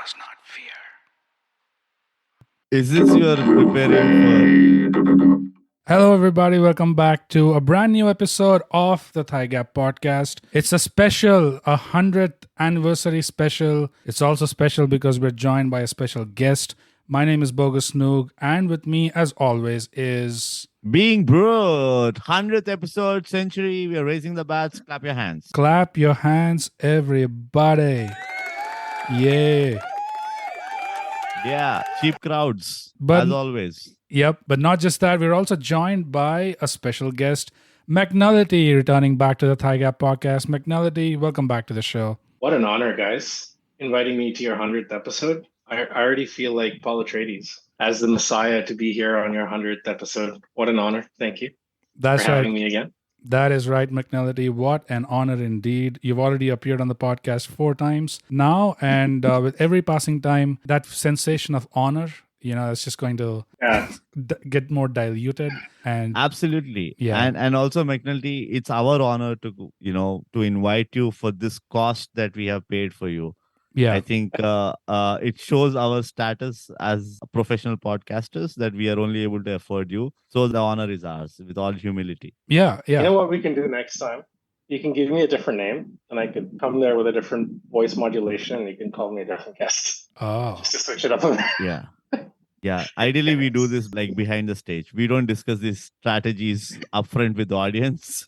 was not fear. Is this you are preparing for? Hello, everybody. Welcome back to a brand new episode of the ThyGap podcast. It's a special, 100th anniversary special. It's also special because we're joined by a special guest. My name is Bogus Noog, and with me, as always, is Being Broad, 100th episode, century. We are raising the bats. Clap your hands. Clap Your Hands, everybody. Yay. Yeah, cheap crowds, But- as always. Yep, but not just that, we're also joined by a special guest, McNullity, returning back to the ThyGap podcast. McNullity, welcome back to the show. What an honor, guys. Inviting me to your 100th episode. I already feel like Paul Atreides as the Messiah to be here on your 100th episode. What an honor. Thank you That's for right. having me again. That is right, McNullity. What an honor indeed. You've already appeared on the podcast 4 times now, and with every passing time, that sensation of honor, it's just going to get more diluted. And Absolutely. Yeah. And also, McNulty, it's our honor to invite you for this cost that we have paid for you. yeah, I think it shows our status as professional podcasters that we are only able to afford you. So the honor is ours with all humility. yeah. You know what we can do next time? You can give me a different name, and I could come there with a different voice modulation, and you can call me a different guest. Oh, Just to switch it up a bit. Yeah. Yeah. Ideally, we do this like behind the stage. We don't discuss these strategies upfront with the audience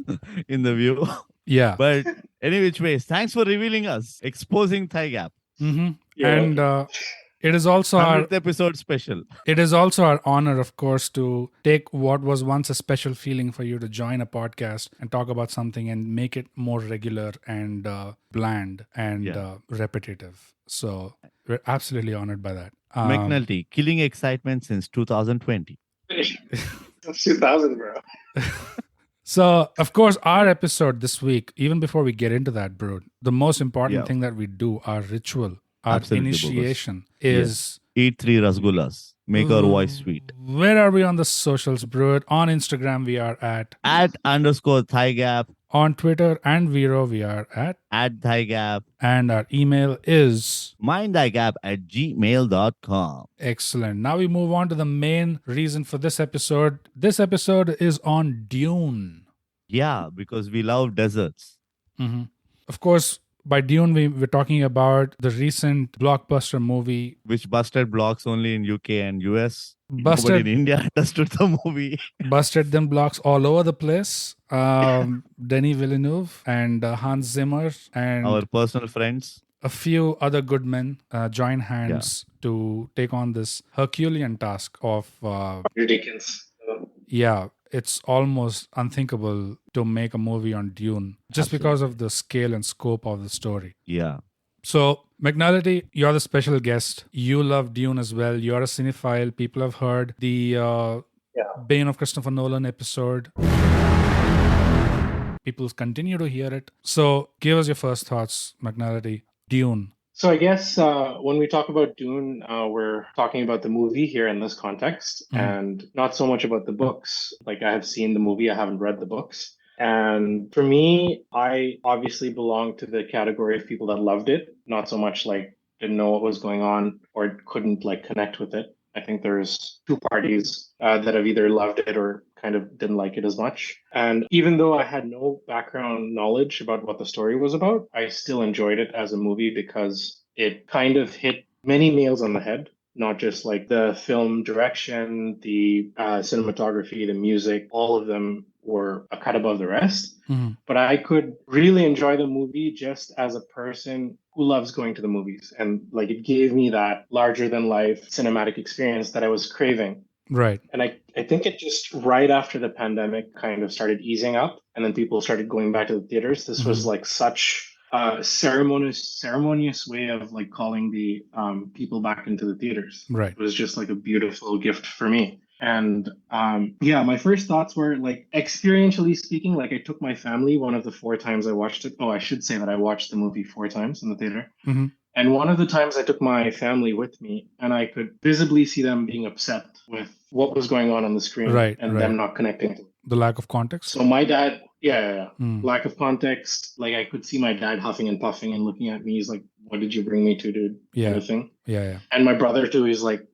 in the view. yeah. But any which ways, thanks for revealing us, exposing ThyGap. Mm-hmm. Yeah. And it is also 100th episode special. our honor, of course, to take what was once a special feeling for you to join a podcast and talk about something and make it more regular and bland and repetitive. So we're absolutely honored by that. McNulty, killing excitement since 2020. That's 2000, bro. So, of course, our episode this week, even before we get into that, bro, the most important Yeah. thing that we do, our ritual, our Absolutely, Bogus. initiation is... Eat 3 rasgullas. Make our voice sweet. Where are we on the socials, bro? On Instagram, we are at @_ThyGap. On Twitter and Vero, we are at. @ThyGap. And our email is... mindthygap@gmail.com. Excellent. Now we move on to the main reason for this episode. This episode is on Dune. Yeah, because we love deserts. Mm-hmm. Of course, by Dune, we're talking about the recent blockbuster movie. Which busted blocks only in UK and US. Nobody Busted, in India understood the movie. busted them blocks all over the place. Denis Villeneuve and Hans Zimmer and Our personal friends. a few other good men join hands to take on this Herculean task of... Ridiculous. it's almost unthinkable to make a movie on Dune just because of the scale and scope of the story. Yeah. So, McNullity, you're the special guest. You love Dune as well. You're a cinephile. People have heard the Bane of Christopher Nolan episode. People continue to hear it. So, give us your first thoughts, McNullity. Dune. So I guess when we talk about Dune, we're talking about the movie here in this context, and not so much about the books. Like, I have seen the movie, I haven't read the books. And for me, I obviously belong to the category of people that loved it, not so much like didn't know what was going on or couldn't like connect with it. I think there's 2 parties that have either loved it or kind of didn't like it as much. And even though I had no background knowledge about what the story was about, I still enjoyed it as a movie because it kind of hit many nails on the head, not just like the film direction, the cinematography, the music, all of them were a cut above the rest. Mm-hmm. But I could really enjoy the movie just as a person who loves going to the movies. And like it gave me that larger than life cinematic experience that I was craving. Right. And I think it just right after the pandemic kind of started easing up and then people started going back to the theaters. This was like such a ceremonious way of like calling the people back into the theaters. Right. It was just like a beautiful gift for me. And my first thoughts were like experientially speaking, like I took my family one of the 4 times I watched it. Oh, I should say that I watched the movie 4 times in the theater. Mm-hmm. And one of the times I took my family with me and I could visibly see them being upset with what was going on the screen Right, and right. them not connecting. The lack of context. So my dad, Mm. Lack of context. Like I could see my dad huffing and puffing and looking at me. He's like, "What did you bring me to, dude?" Kind Yeah. of thing. Yeah. And my brother too. He's like,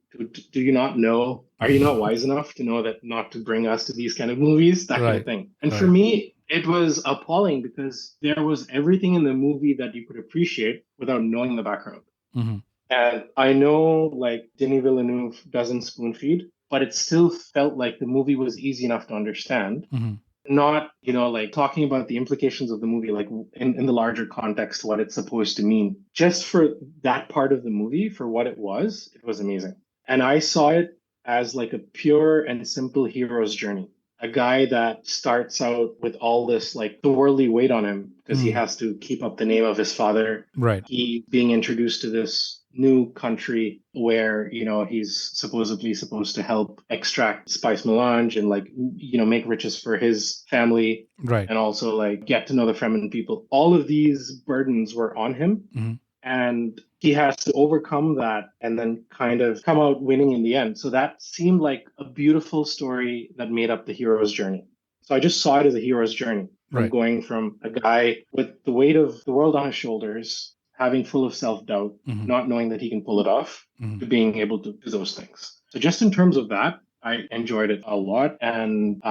"Do you not know? Are you not wise enough to know that not to bring us to these kind of movies?" That kind of Right. thing. And for Right. me, it was appalling because there was everything in the movie that you could appreciate without knowing the background. Mm-hmm. And I know like Denis Villeneuve doesn't spoon feed, but it still felt like the movie was easy enough to understand. Mm-hmm. Not, like talking about the implications of the movie, like in the larger context, what it's supposed to mean. Just for that part of the movie, for what it was amazing. And I saw it as like a pure and simple hero's journey. A guy that starts out with all this, like the worldly weight on him because he has to keep up the name of his father. Right. He being introduced to this new country where he's supposedly supposed to help extract spice melange and like make riches for his family, Right. and also like get to know the Fremen people. All of these burdens were on him, Mm-hmm. and he has to overcome that and then kind of come out winning in the end. So that seemed like a beautiful story that made up the hero's journey. So I just saw it as a hero's journey from Right. going from a guy with the weight of the world on his shoulders, having full of self-doubt, Mm-hmm. not knowing that he can pull it off, Mm-hmm. to being able to do those things. So just in terms of that, I enjoyed it a lot. And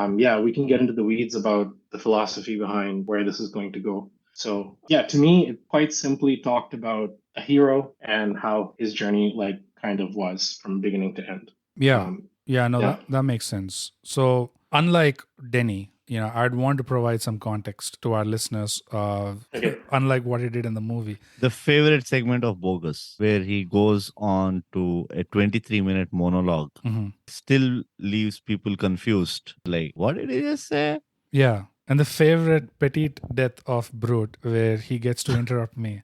we can get into the weeds about the philosophy behind where this is going to go. So yeah, to me, it quite simply talked about a hero and how his journey like kind of was from beginning to end. Yeah. No, yeah. that makes sense. So unlike Denny, I'd want to provide some context to our listeners, Okay. unlike what he did in the movie. The favorite segment of Bogus, where he goes on to a 23-minute monologue, Mm-hmm. still leaves people confused. Like, what did he just say? Yeah. And the favorite petite death of Brute, where he gets to interrupt me.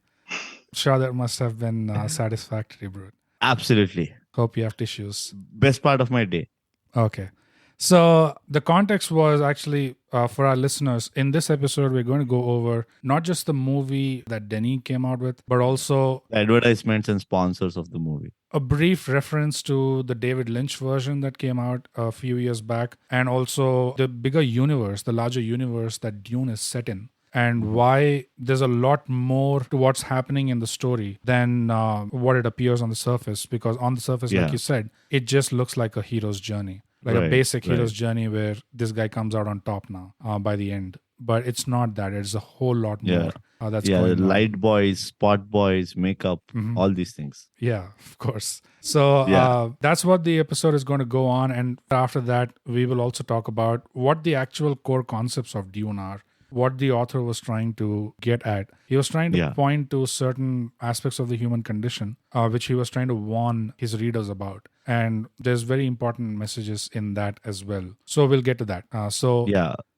Sure, that must have been satisfactory, Brute. Absolutely. Hope you have tissues. Best part of my day. Okay. So the context was actually for our listeners. In this episode, we're going to go over not just the movie that Denny came out with, but also Advertisements and sponsors of the movie. a brief reference to the David Lynch version that came out a few years back, and also the bigger universe, the larger universe that Dune is set in, and why there's a lot more to what's happening in the story than what it appears on the surface. Because on the surface, like you said, it just looks like a hero's journey. Like a basic hero's journey where this guy comes out on top now by the end. But it's not that. It's a whole lot more that's going on. Light boys, spot boys, makeup, all these things. Yeah, of course. So that's what the episode is going to go on. And after that, we will also talk about what the actual core concepts of Dune are, what the author was trying to get at. He was trying to point to certain aspects of the human condition, which he was trying to warn his readers about. And there's very important messages in that as well. So we'll get to that.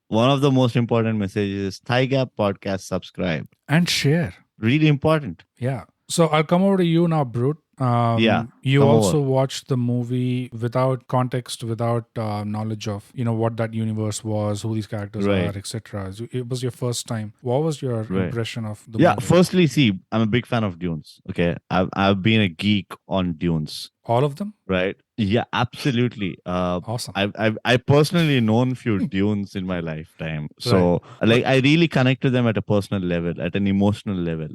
One of the most important messages is ThyGap podcast subscribe. And share. Really important. Yeah. So I'll come over to you now, Brute. You also watched the movie without context, without knowledge of what that universe was, who these characters are, etc. It was your first time. What was your impression of the movie? Firstly, see, I'm a big fan of Dunes. Okay, I've been a geek on Dunes. All of them? Right. Yeah, absolutely. Awesome. I personally known few Dunes in my lifetime. So I really connect to them at a personal level, at an emotional level.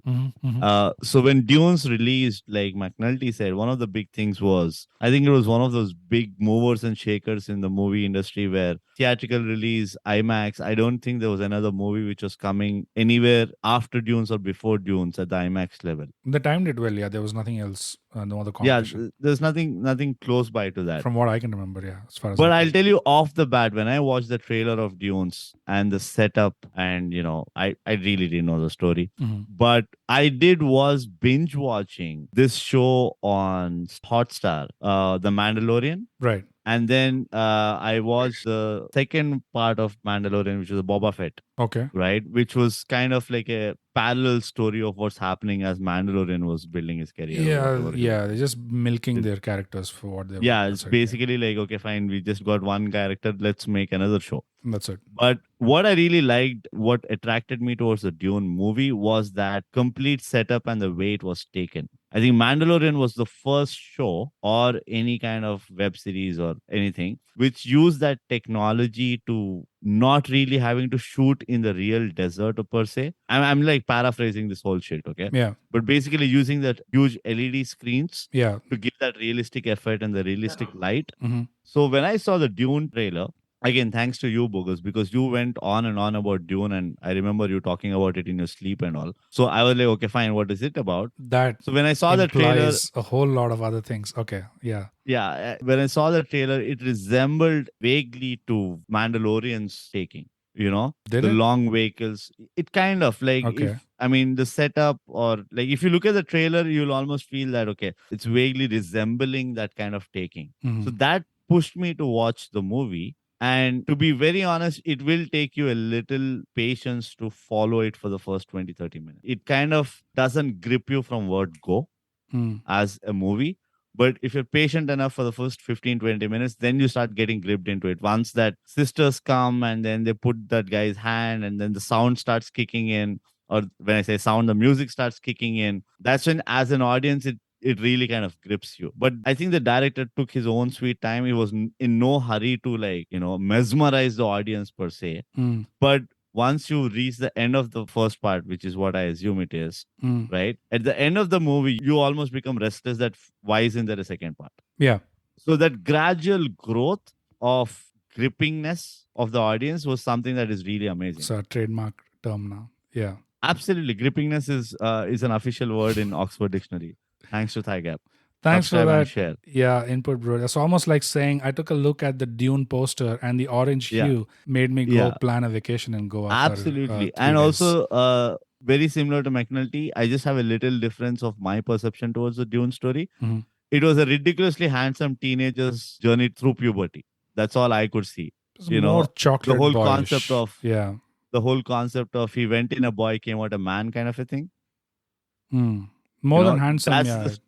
So when Dunes released, like McNullity said, one of the big things was, I think it was one of those big movers and shakers in the movie industry where theatrical release, IMAX, I don't think there was another movie which was coming anywhere after Dunes or before Dunes at the IMAX level. The time did well, there was nothing else, no other competition. Yeah, there's nothing close by to that. From what I can remember, as far as. But I'll tell you off the bat, when I watched the trailer of Dunes and the setup, and I really didn't know the story. But I did was binge watching this show on Hotstar, The Mandalorian. Right. And then I watched the second part of Mandalorian, which was a Boba Fett. Okay. Right? Which was kind of like a parallel story of what's happening as Mandalorian was building his career. Yeah. They're just milking their characters for what they want. Yeah, it's basically like, okay, fine, we just got one character, let's make another show. That's it. But what I really liked, what attracted me towards the Dune movie was that complete setup and the way it was taken. I think Mandalorian was the first show or any kind of web series or anything which used that technology to not really having to shoot in the real desert per se. I'm like paraphrasing this whole shit, okay? Yeah. But basically using that huge LED screens Yeah. to give that realistic effect and the realistic light. Mm-hmm. So when I saw the Dune trailer, again, thanks to you, Bogus, because you went on and on about Dune, and I remember you talking about it in your sleep and all. So I was like, okay, fine, what is it about? That So when I saw the trailer, implies a whole lot of other things. Okay. Yeah. yeah, when I saw the trailer, it resembled vaguely to Mandalorian's taking. You know, Did the it? long vehicles. It kind of like Okay. if I mean the setup or like if you look at the trailer, you'll almost feel that okay, it's vaguely resembling that kind of taking. Mhm. So that pushed me to watch the movie. And to be very honest, it will take you a little patience to follow it for the first 20, 30 minutes. It kind of doesn't grip you from word go Mm. as a movie. But if you're patient enough for the first 15, 20 minutes, then you start getting gripped into it. Once that sisters come and then they put that guy's hand and then the sound starts kicking in, or when I say sound, the music starts kicking in. That's when, as an audience, it really kind of grips you. But I think the director took his own sweet time. He was in no hurry to like, mesmerize the audience per se. Mm. But once you reach the end of the first part, which is what I assume it is, Mm. right? At the end of the movie, you almost become restless that why isn't there a second part? Yeah. So that gradual growth of grippingness of the audience was something that is really amazing. It's a trademark term now. Yeah. Absolutely. Grippingness is an official word in Oxford Dictionary. Thanks to ThyGap. Thanks Subscribe for and that. share. Yeah, input, bro. It's almost like saying I took a look at the Dune poster and the orange Yeah. hue made me go Yeah. plan a vacation in Goa. Absolutely. For 3 And days. also, very similar to McNullity, I just have a little difference of my perception towards the Dune story. Mhm. It was a ridiculously handsome teenager's journey through puberty. That's all I could see. It's more The chocolate whole boyish. concept of Yeah. he went in a boy, came out a man kind of a thing. Mm. More than handsome, That's yeah. the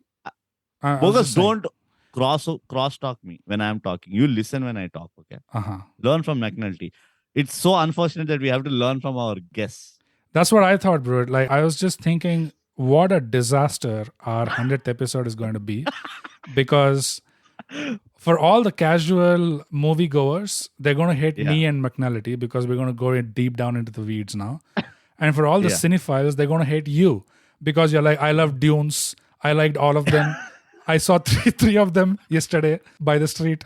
I was Bogus, just saying. don't cross talk me when I'm talking. You listen when I talk, okay? Uh-huh. Learn from McNulty. It's so unfortunate that we have to learn from our guests. That's what I thought, bro. Like, I was just thinking, what a disaster our 100th episode is going to be. Because for all the casual moviegoers, they're going to hate me and McNullity because we're going to go in deep down into the weeds now. And for all the cinephiles, they're going to hate you because you're like, I love Dunes. I liked all of them. I saw three of them yesterday by the street.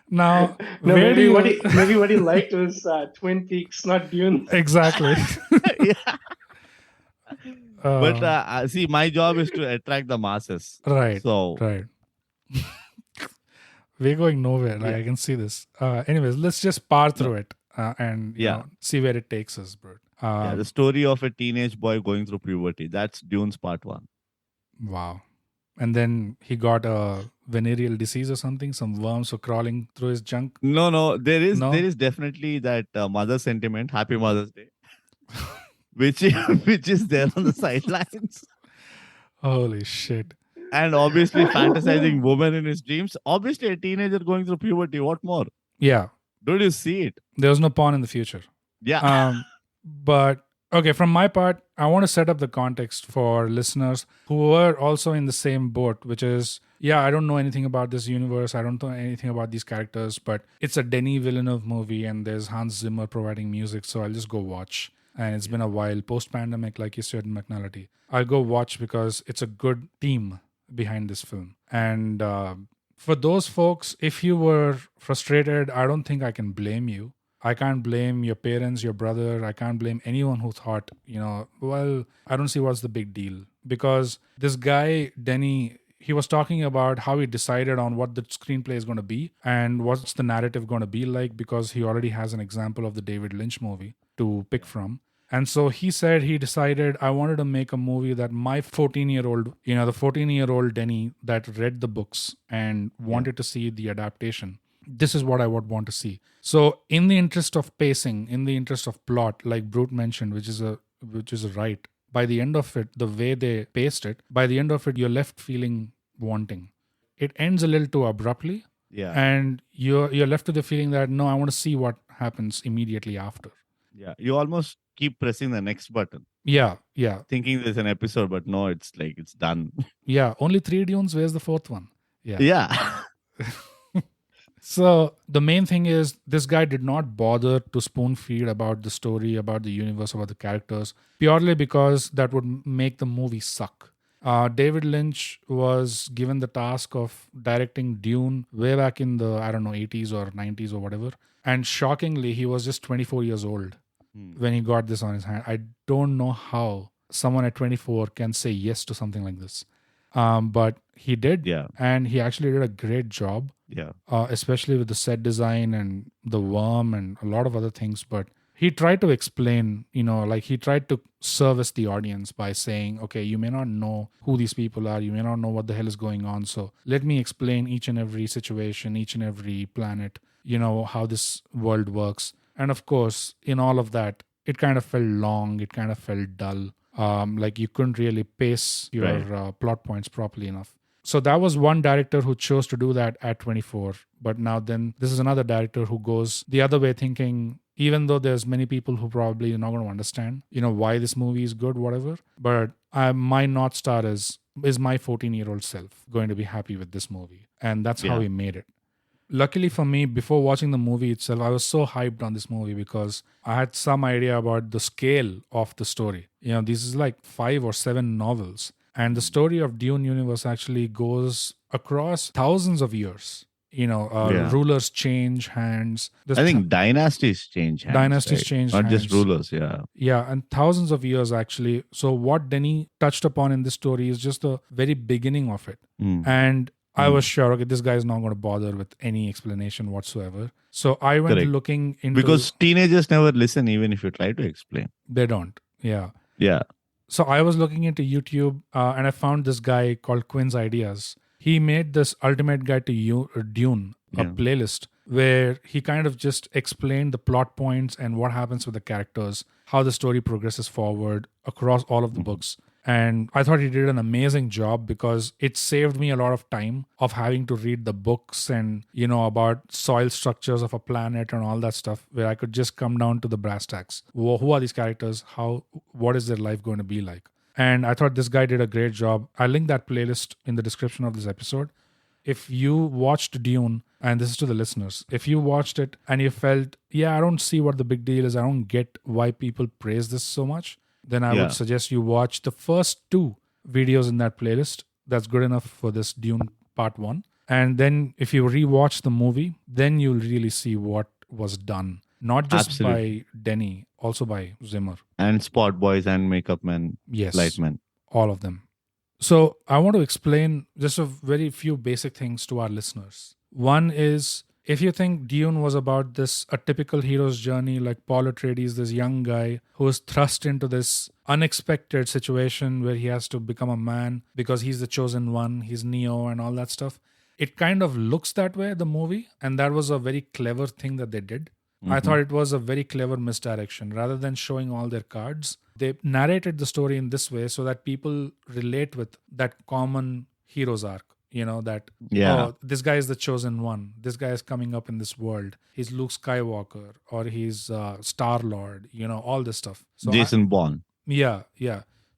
Now, No, where do maybe what he liked was Twin Peaks, not Dune. Exactly. But see, my job is to attract the masses. Right. So Right. We're going nowhere. Like I can see this. Anyways, let's just power through it and see where it takes us, bro. the story of a teenage boy going through puberty. That's Dune's part 1. Wow. And then he got a venereal disease or something. Some worms were crawling through his junk. No, there is definitely that mother sentiment. Happy Mother's Day, which is there on the sidelines. Holy shit. And obviously fantasizing woman in his dreams. Obviously a teenager going through puberty. What more? Yeah. Don't you see it? There was no porn in the future. Yeah. But okay, from my part, I want to set up the context for listeners who are also in the same boat, which is, I don't know anything about this universe. I don't know anything about these characters, but it's a Denis Villeneuve movie and there's Hans Zimmer providing music. So I'll just go watch. And it's been a while, post-pandemic, like you said in McNullity. I'll go watch because it's a good team behind this film. And for those folks, if you were frustrated, I don't think I can blame you. I can't blame your parents, your brother. I can't blame anyone who thought, well, I don't see what's the big deal. Because this guy, Denny, he was talking about how he decided on what the screenplay is going to be and what's the narrative going to be like, because he already has an example of the David Lynch movie to pick from. And so he said he decided, I wanted to make a movie that my 14-year-old, the 14-year-old Denny that read the books and wanted to see the adaptation. This is what I would want to see. So in the interest of pacing, in the interest of plot, like Brute mentioned, which is right, by the end of it, the way they paced it, by the end of it, you're left feeling wanting. It ends a little too abruptly. Yeah. And you're left with the feeling that, no, I want to see what happens immediately after. Yeah. You almost keep pressing the next button, Yeah, yeah, thinking there's an episode, but no, it's like it's done. yeah. Only 3 Dunes. Where's the fourth one? Yeah. Yeah. So the main thing is this guy did not bother to spoon feed about the story, about the universe, about the characters, purely because that would make the movie suck. David Lynch was given the task of directing Dune way back in the, I don't know, 80s or 90s or whatever. And shockingly, he was just 24 years old when he got this on his hand. I don't know how someone at 24 can say yes to something like this. But he did. Yeah. And he actually did a great job. Yeah. Especially with the set design and the worm and a lot of other things. But he tried to explain, like he tried to service the audience by saying, okay, you may not know who these people are. You may not know what the hell is going on. So let me explain each and every situation, each and every planet, how this world works. And of course, in all of that, it kind of felt long. It kind of felt dull. Like you couldn't really pace your plot points properly enough. So that was one director who chose to do that at 24. But now then this is another director who goes the other way, thinking, even though there's many people who probably are not going to understand, why this movie is good, whatever. But my North Star is my 14-year-old self going to be happy with this movie? And that's how he made it. Luckily for me, before watching the movie itself, I was so hyped on this movie because I had some idea about the scale of the story. This is like 5 or 7 novels. And the story of Dune universe actually goes across thousands of years. Rulers change hands. I think dynasties change hands. Dynasties change not hands. just rulers, yeah. Yeah, and thousands of years actually. So what Denny touched upon in this story is just the very beginning of it. And I was sure, okay, this guy is not going to bother with any explanation whatsoever. So I went looking into... Because teenagers never listen even if you try to explain. They don't, yeah. Yeah. So I was looking into YouTube and I found this guy called Quinn's Ideas. He made this Ultimate Guide to Dune, a playlist, where he kind of just explained the plot points and what happens with the characters, how the story progresses forward across all of the books. And I thought he did an amazing job because it saved me a lot of time of having to read the books and, about soil structures of a planet and all that stuff, where I could just come down to the brass tacks. Who are these characters? What is their life going to be like? And I thought this guy did a great job. I'll link that playlist in the description of this episode. If you watched Dune, and this is to the listeners, if you watched it and you felt, I don't see what the big deal is, I don't get why people praise this so much, then I would suggest you watch the first 2 videos in that playlist. That's good enough for this Dune part 1. And then if you rewatch the movie, then you'll really see what was done. Not just by Denny, also by Zimmer. And spot boys and makeup men, light men. All of them. So I want to explain just a very few basic things to our listeners. One is, if you think Dune was about a typical hero's journey, like Paul Atreides, this young guy who is thrust into this unexpected situation where he has to become a man because he's the chosen one, he's Neo and all that stuff. It kind of looks that way, the movie. And that was a very clever thing that they did. I thought it was a very clever misdirection. Rather than showing all their cards, they narrated the story in this way so that people relate with that common hero's arc. This guy is the chosen one. This guy is coming up in this world. He's Luke Skywalker or he's Star-Lord, all this stuff. So Jason Bourne. Yeah.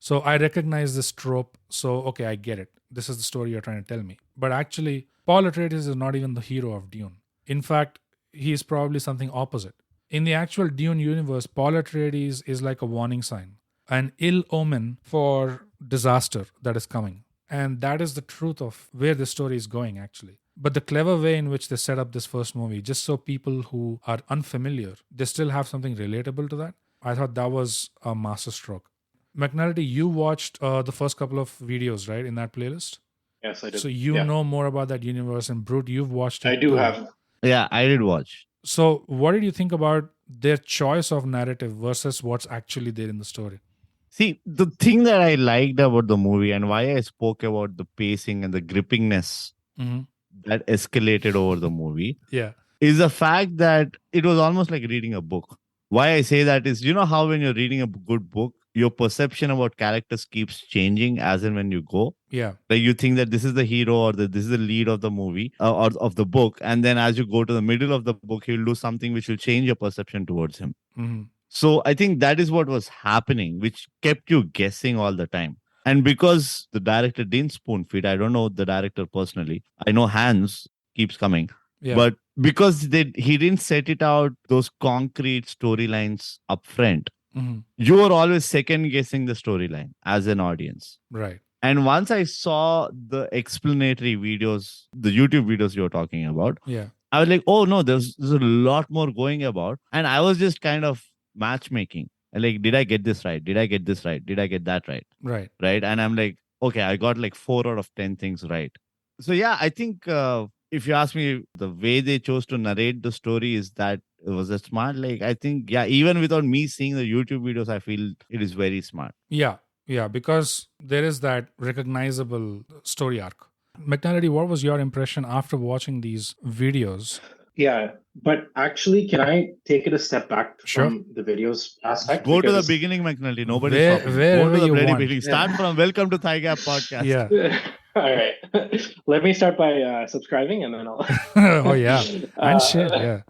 So I recognize this trope. So, okay, I get it. This is the story you're trying to tell me. But actually, Paul Atreides is not even the hero of Dune. In fact, he is probably something opposite. In the actual Dune universe, Paul Atreides is like a warning sign, an ill omen for disaster that is coming. And that is the truth of where the story is going, actually. But the clever way in which they set up this first movie, just so people who are unfamiliar, they still have something relatable to that, I thought that was a masterstroke. McNullity, you watched the first couple of videos, right, in that playlist? Yes, I did. So you know more about that universe. And Brute, you've watched it. I do have. Yeah, I did watch. So what did you think about their choice of narrative versus what's actually there in the story? See, the thing that I liked about the movie and why I spoke about the pacing and the grippingness that escalated over the movie is the fact that it was almost like reading a book. Why I say that is, how when you're reading a good book, your perception about characters keeps changing as and when you go. Yeah. Like you think that this is the hero or this is the lead of the movie or of the book. And then as you go to the middle of the book, he'll do something which will change your perception towards him. So I think that is what was happening, which kept you guessing all the time. And because the director didn't spoon feed, I don't know the director personally. I know Hans keeps coming. Yeah. But because he didn't set it out, those concrete storylines up front, you were always second guessing the storyline as an audience. Right. And once I saw the explanatory videos, the YouTube videos you're talking about, Yeah. I was like, oh no, there's a lot more going about. And I was just kind of matchmaking. Like, did I get this right? Did I get this right? Did I get that right? Right. Right. And I'm like, okay, I got like 4 out of 10 things right. So yeah, I think if you ask me, the way they chose to narrate the story is that it was a smart. Like, I think, yeah, even without me seeing the YouTube videos, I feel it is very smart. Yeah. Yeah. Because there is that recognizable story arc. McNullity, what was your impression after watching these videos? Yeah, but actually, can I take it a step back Sure. from the videos aspect? Go to the Because- beginning, McNullity. Nobody's Where- stopping. Go wherever to the you bloody want. beginning. Start from Welcome to ThyGap podcast. Yeah. All right. Let me start by subscribing, and then I'll. Oh, yeah. And shit. Yeah.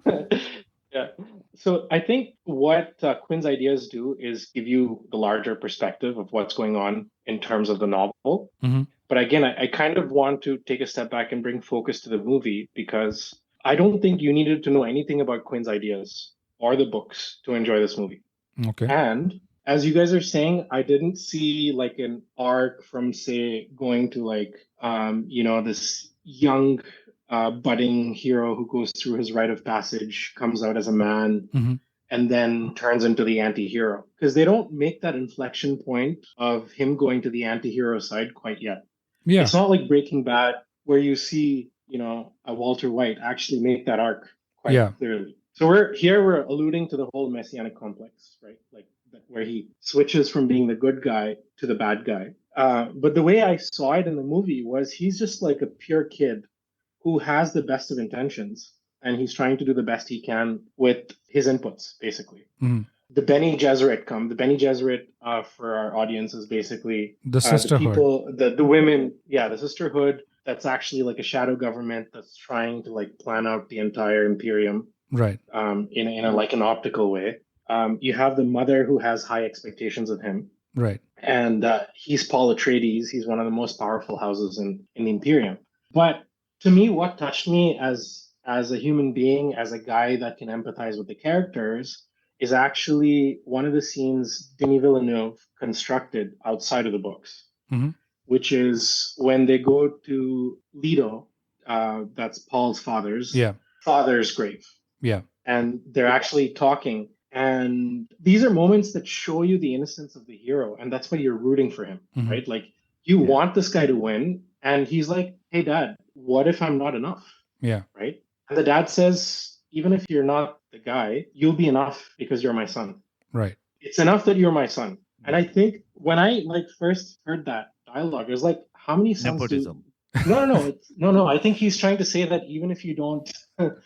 Yeah. So I think what Quinn's ideas do is give you the larger perspective of what's going on in terms of the novel. Mhm. But again, I kind of want to take a step back and bring focus to the movie, because I don't think you needed to know anything about Quinn's ideas or the books to enjoy this movie. Okay. And as you guys are saying, I didn't see like an arc from, say, going to like this young budding hero who goes through his rite of passage, comes out as a man, Mhm. and then turns into the anti-hero. Because they don't make that inflection point of him going to the anti-hero side quite yet. Yeah. It's not like Breaking Bad, where you see, a Walter White actually make that arc quite Yeah. clearly. So we're alluding to the whole messianic complex, right? Like where he switches from being the good guy to the bad guy. But the way I saw it in the movie was he's just like a pure kid who has the best of intentions, and he's trying to do the best he can with his inputs, basically. Mhm. The Bene Gesserit come. The Bene Gesserit, for our audience, is basically The sisterhood. the people, the women, the sisterhood. That's actually like a shadow government that's trying to like plan out the entire Imperium, Right. in a like an optical way. You have the mother who has high expectations of him, Right. and he's Paul Atreides. He's one of the most powerful houses in the Imperium. But to me, what touched me as a human being, as a guy that can empathize with the characters, is actually one of the scenes Denis Villeneuve constructed outside of the books, Mhm. which is when they go to Leto, that's Paul's father's grave. Yeah. And they're actually talking. And these are moments that show you the innocence of the hero. And that's why you're rooting for him, Mhm. right? Like, you want this guy to win. And he's like, hey, Dad, what if I'm not enough? Yeah. Right? And the dad says, even if you're not the guy, you'll be enough because you're my son. Right. It's enough that you're my son. And I think when I first heard that dialogue, it was like, how many sons Nepotism. No. I think he's trying to say that even if you don't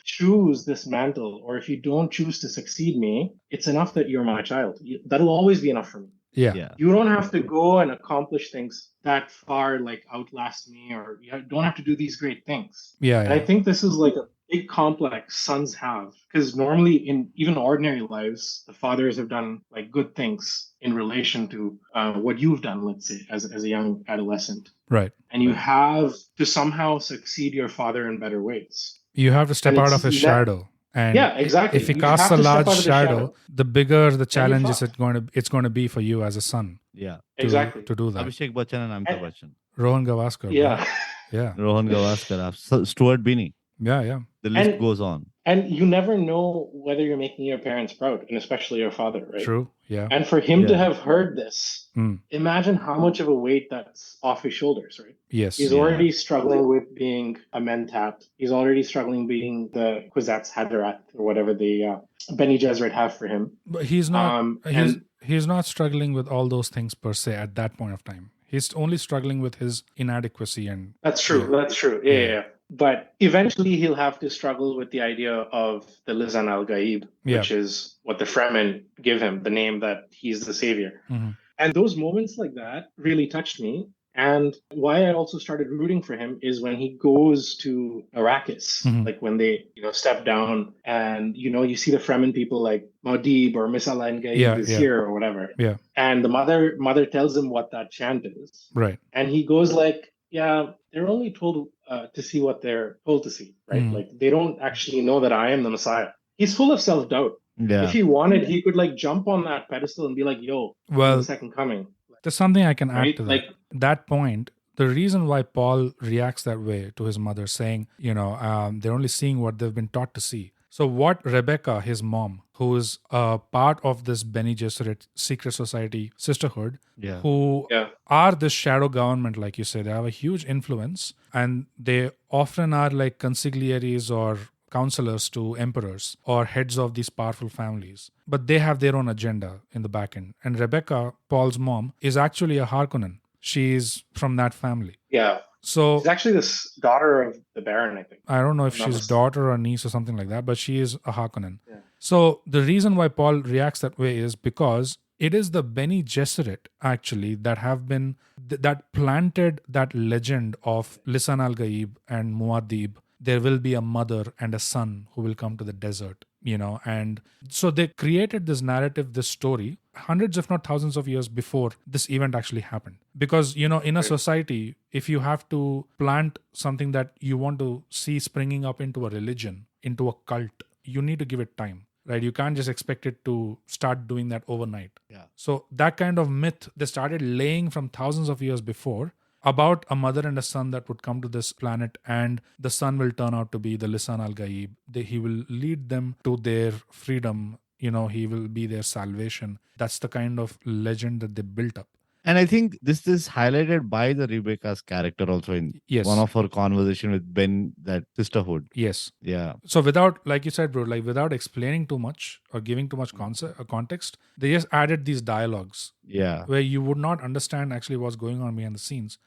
choose this mantle, or if you don't choose to succeed me, it's enough that you're my child. That'll always be enough for me. Yeah. You don't have to go and accomplish things that far, like outlast me, or you don't have to do these great things. Yeah. And I think this is like a big complex sons have, because normally in even ordinary lives, the fathers have done like good things in relation to what you've done, let's say, as a young adolescent. Right. And you have to somehow succeed your father in better ways. You have to step And out it's of his that- shadow. And Yeah, exactly. if he You casts have a to step large out of the shadow, the bigger the challenge is fucked. it's going to be for you as a son Yeah. Exactly. to do that. Abhishek Bachchan and Amitabh Bachchan. Rohan Gavaskar. bro. Yeah. Yeah. Rohan Gavaskar. Stuart Binney. Yeah. The list And- goes on. And you never know whether you're making your parents proud, and especially your father, right? True. Yeah. And for him to Yeah. have heard this, Mm. imagine how much of a weight that's off his shoulders, right? Yes. He's Yeah. already struggling with being a mentat. He's already struggling being the Kwisatz Haderach, or whatever the Bene Gesserit have for him. But he's not. And He's not struggling with all those things per se at that point of time. He's only struggling with his inadequacy and. that's true. Yeah. That's true. Yeah. But eventually he'll have to struggle with the idea of the Lisan al-Gaib, Yeah. which is what the Fremen give him, the name that he's the savior. Mhm. And those moments like that really touched me. And why I also started rooting for him is when he goes to Arrakis, like when they, step down and, you see the Fremen people like Maudib or Miss Alain Gaib is here or whatever. Yeah. And the mother tells him what that chant is. Right. And he goes like, yeah, they're only told to see what they're told to see, right? Like they don't actually know that I am the Messiah. He's full of self-doubt. Yeah. If he wanted, he could like jump on that pedestal and be like, yo, I'm the second coming. There's something I can Right? add to that. Like, That point, the reason why Paul reacts that way to his mother, saying, they're only seeing what they've been taught to see. So what Rebecca, his mom, who is a part of this Bene Gesserit secret society sisterhood, who are this shadow government, like you said, they have a huge influence, and they often are like consigliaries or counselors to emperors or heads of these powerful families. But they have their own agenda in the back end. And Rebecca, Paul's mom, is actually a Harkonnen. She's from that family. Yeah. So she's actually this daughter of the Baron, I think. I don't know if she's daughter or niece or something like that, but she is a Harkonnen. Yeah. So the reason why Paul reacts that way is because it is the Bene Gesserit actually that have been that planted that legend of Lisan al-Gaib and Muad'Dib. There will be a mother and a son who will come to the desert, and so they created this narrative, this story, hundreds if not thousands of years before this event actually happened. Because, in a society, if you have to plant something that you want to see springing up into a religion, into a cult, you need to give it time, right? You can't just expect it to start doing that overnight. Yeah. So that kind of myth, they started laying from thousands of years before, about a mother and a son that would come to this planet, and the son will turn out to be the Lisan al-Gaib. He will lead them to their freedom. He will be their salvation. That's the kind of legend that they built up. And I think this is highlighted by the Rebecca's character also in one of her conversation with Ben, that sisterhood. Yes. Yeah. So without, like you said, bro, without explaining too much or giving too much context, they just added these dialogues. Yeah. Where you would not understand actually what's going on behind the scenes.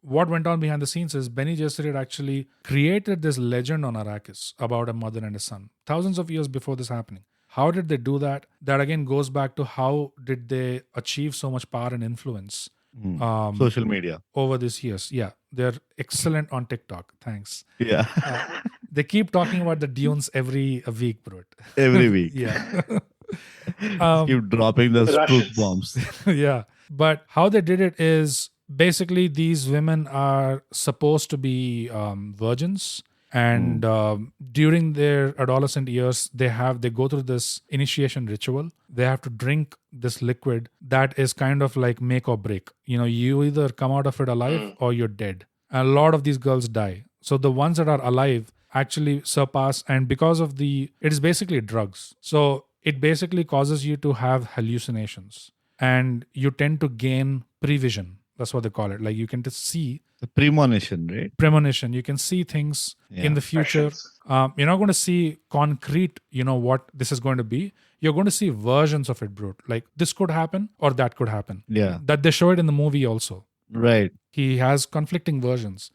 What went on behind the scenes is Bene Gesserit actually created this legend on Arrakis about a mother and a son, thousands of years before this happening. How did they do that? That again goes back to how did they achieve so much power and influence? Social media. Over these years. Yeah. They're excellent on TikTok. Thanks. Yeah. They keep talking about the Dunes every week, bro. Every week. Yeah. Keep dropping those truth bombs. Yeah. But how they did it is basically these women are supposed to be virgins. And during their adolescent years, they go through this initiation ritual. They have to drink this liquid that is kind of like make or break. You either come out of it alive or you're dead. And a lot of these girls die. So the ones that are alive actually surpass. And because of it is basically drugs. So it basically causes you to have hallucinations. And you tend to gain prevision. That's what they call it. Like you can just see. The premonition, right? Premonition. You can see things in the future. You're not going to see concrete, what this is going to be. You're going to see versions of it, bro. Like this could happen or that could happen. Yeah. That they show it in the movie also. Right. He has conflicting visions,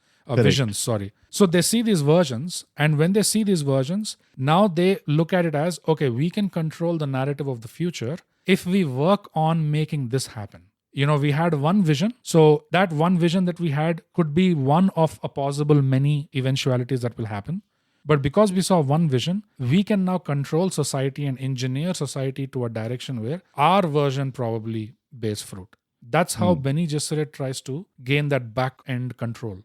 sorry. So they see these versions, and when they see these versions, now they look at it as, okay, we can control the narrative of the future if we work on making this happen. We had one vision. So that one vision that we had could be one of a possible many eventualities that will happen. But because we saw one vision, we can now control society and engineer society to a direction where our version probably bears fruit. That's how Bene Gesserit tries to gain that back-end control.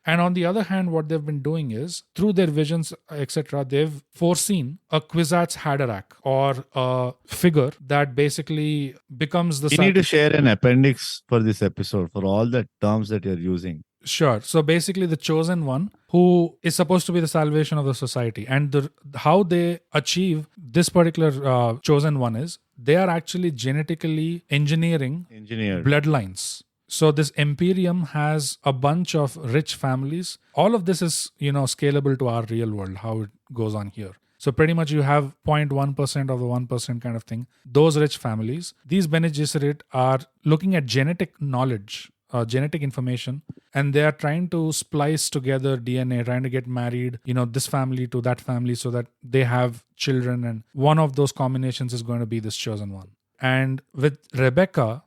And on the other hand, what they've been doing is, through their visions, etc., they've foreseen a Kwisatz Haderach, or a figure that basically becomes the... You need to share an appendix for this episode, for all the terms that you're using. Sure. So basically the chosen one, who is supposed to be the salvation of the society. And how they achieve this particular chosen one is, they are actually genetically engineering bloodlines. So this Imperium has a bunch of rich families. All of this is, scalable to our real world, how it goes on here. So pretty much you have 0.1% of the 1% kind of thing. Those rich families, these Bene Gesserit are looking at genetic knowledge, genetic information, and they are trying to splice together DNA, trying to get married, this family to that family so that they have children. And one of those combinations is going to be this chosen one. And with Rebecca,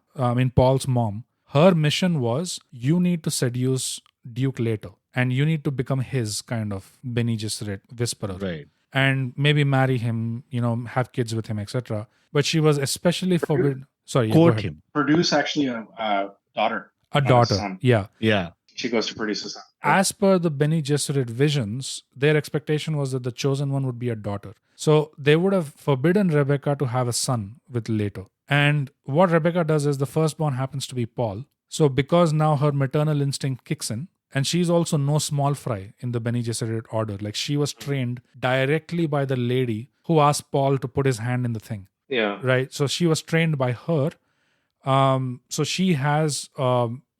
Paul's mom, Her mission was, you need to seduce Duke Leto and you need to become his kind of Bene Gesserit whisperer. Right. And maybe marry him, have kids with him, etc. But she was especially forbidden. Sorry, go Quote ahead. him. Produce actually a daughter. A not daughter. son. Yeah. Yeah. She goes to produce a son. As per the Bene Gesserit visions, their expectation was that the chosen one would be a daughter. So they would have forbidden Rebecca to have a son with Leto. And what Rebecca does is the firstborn happens to be Paul. So because now her maternal instinct kicks in, and she's also no small fry in the Bene Gesserit order. Like she was trained directly by the lady who asked Paul to put his hand in the thing. Yeah. Right. So she was trained by her. So she has,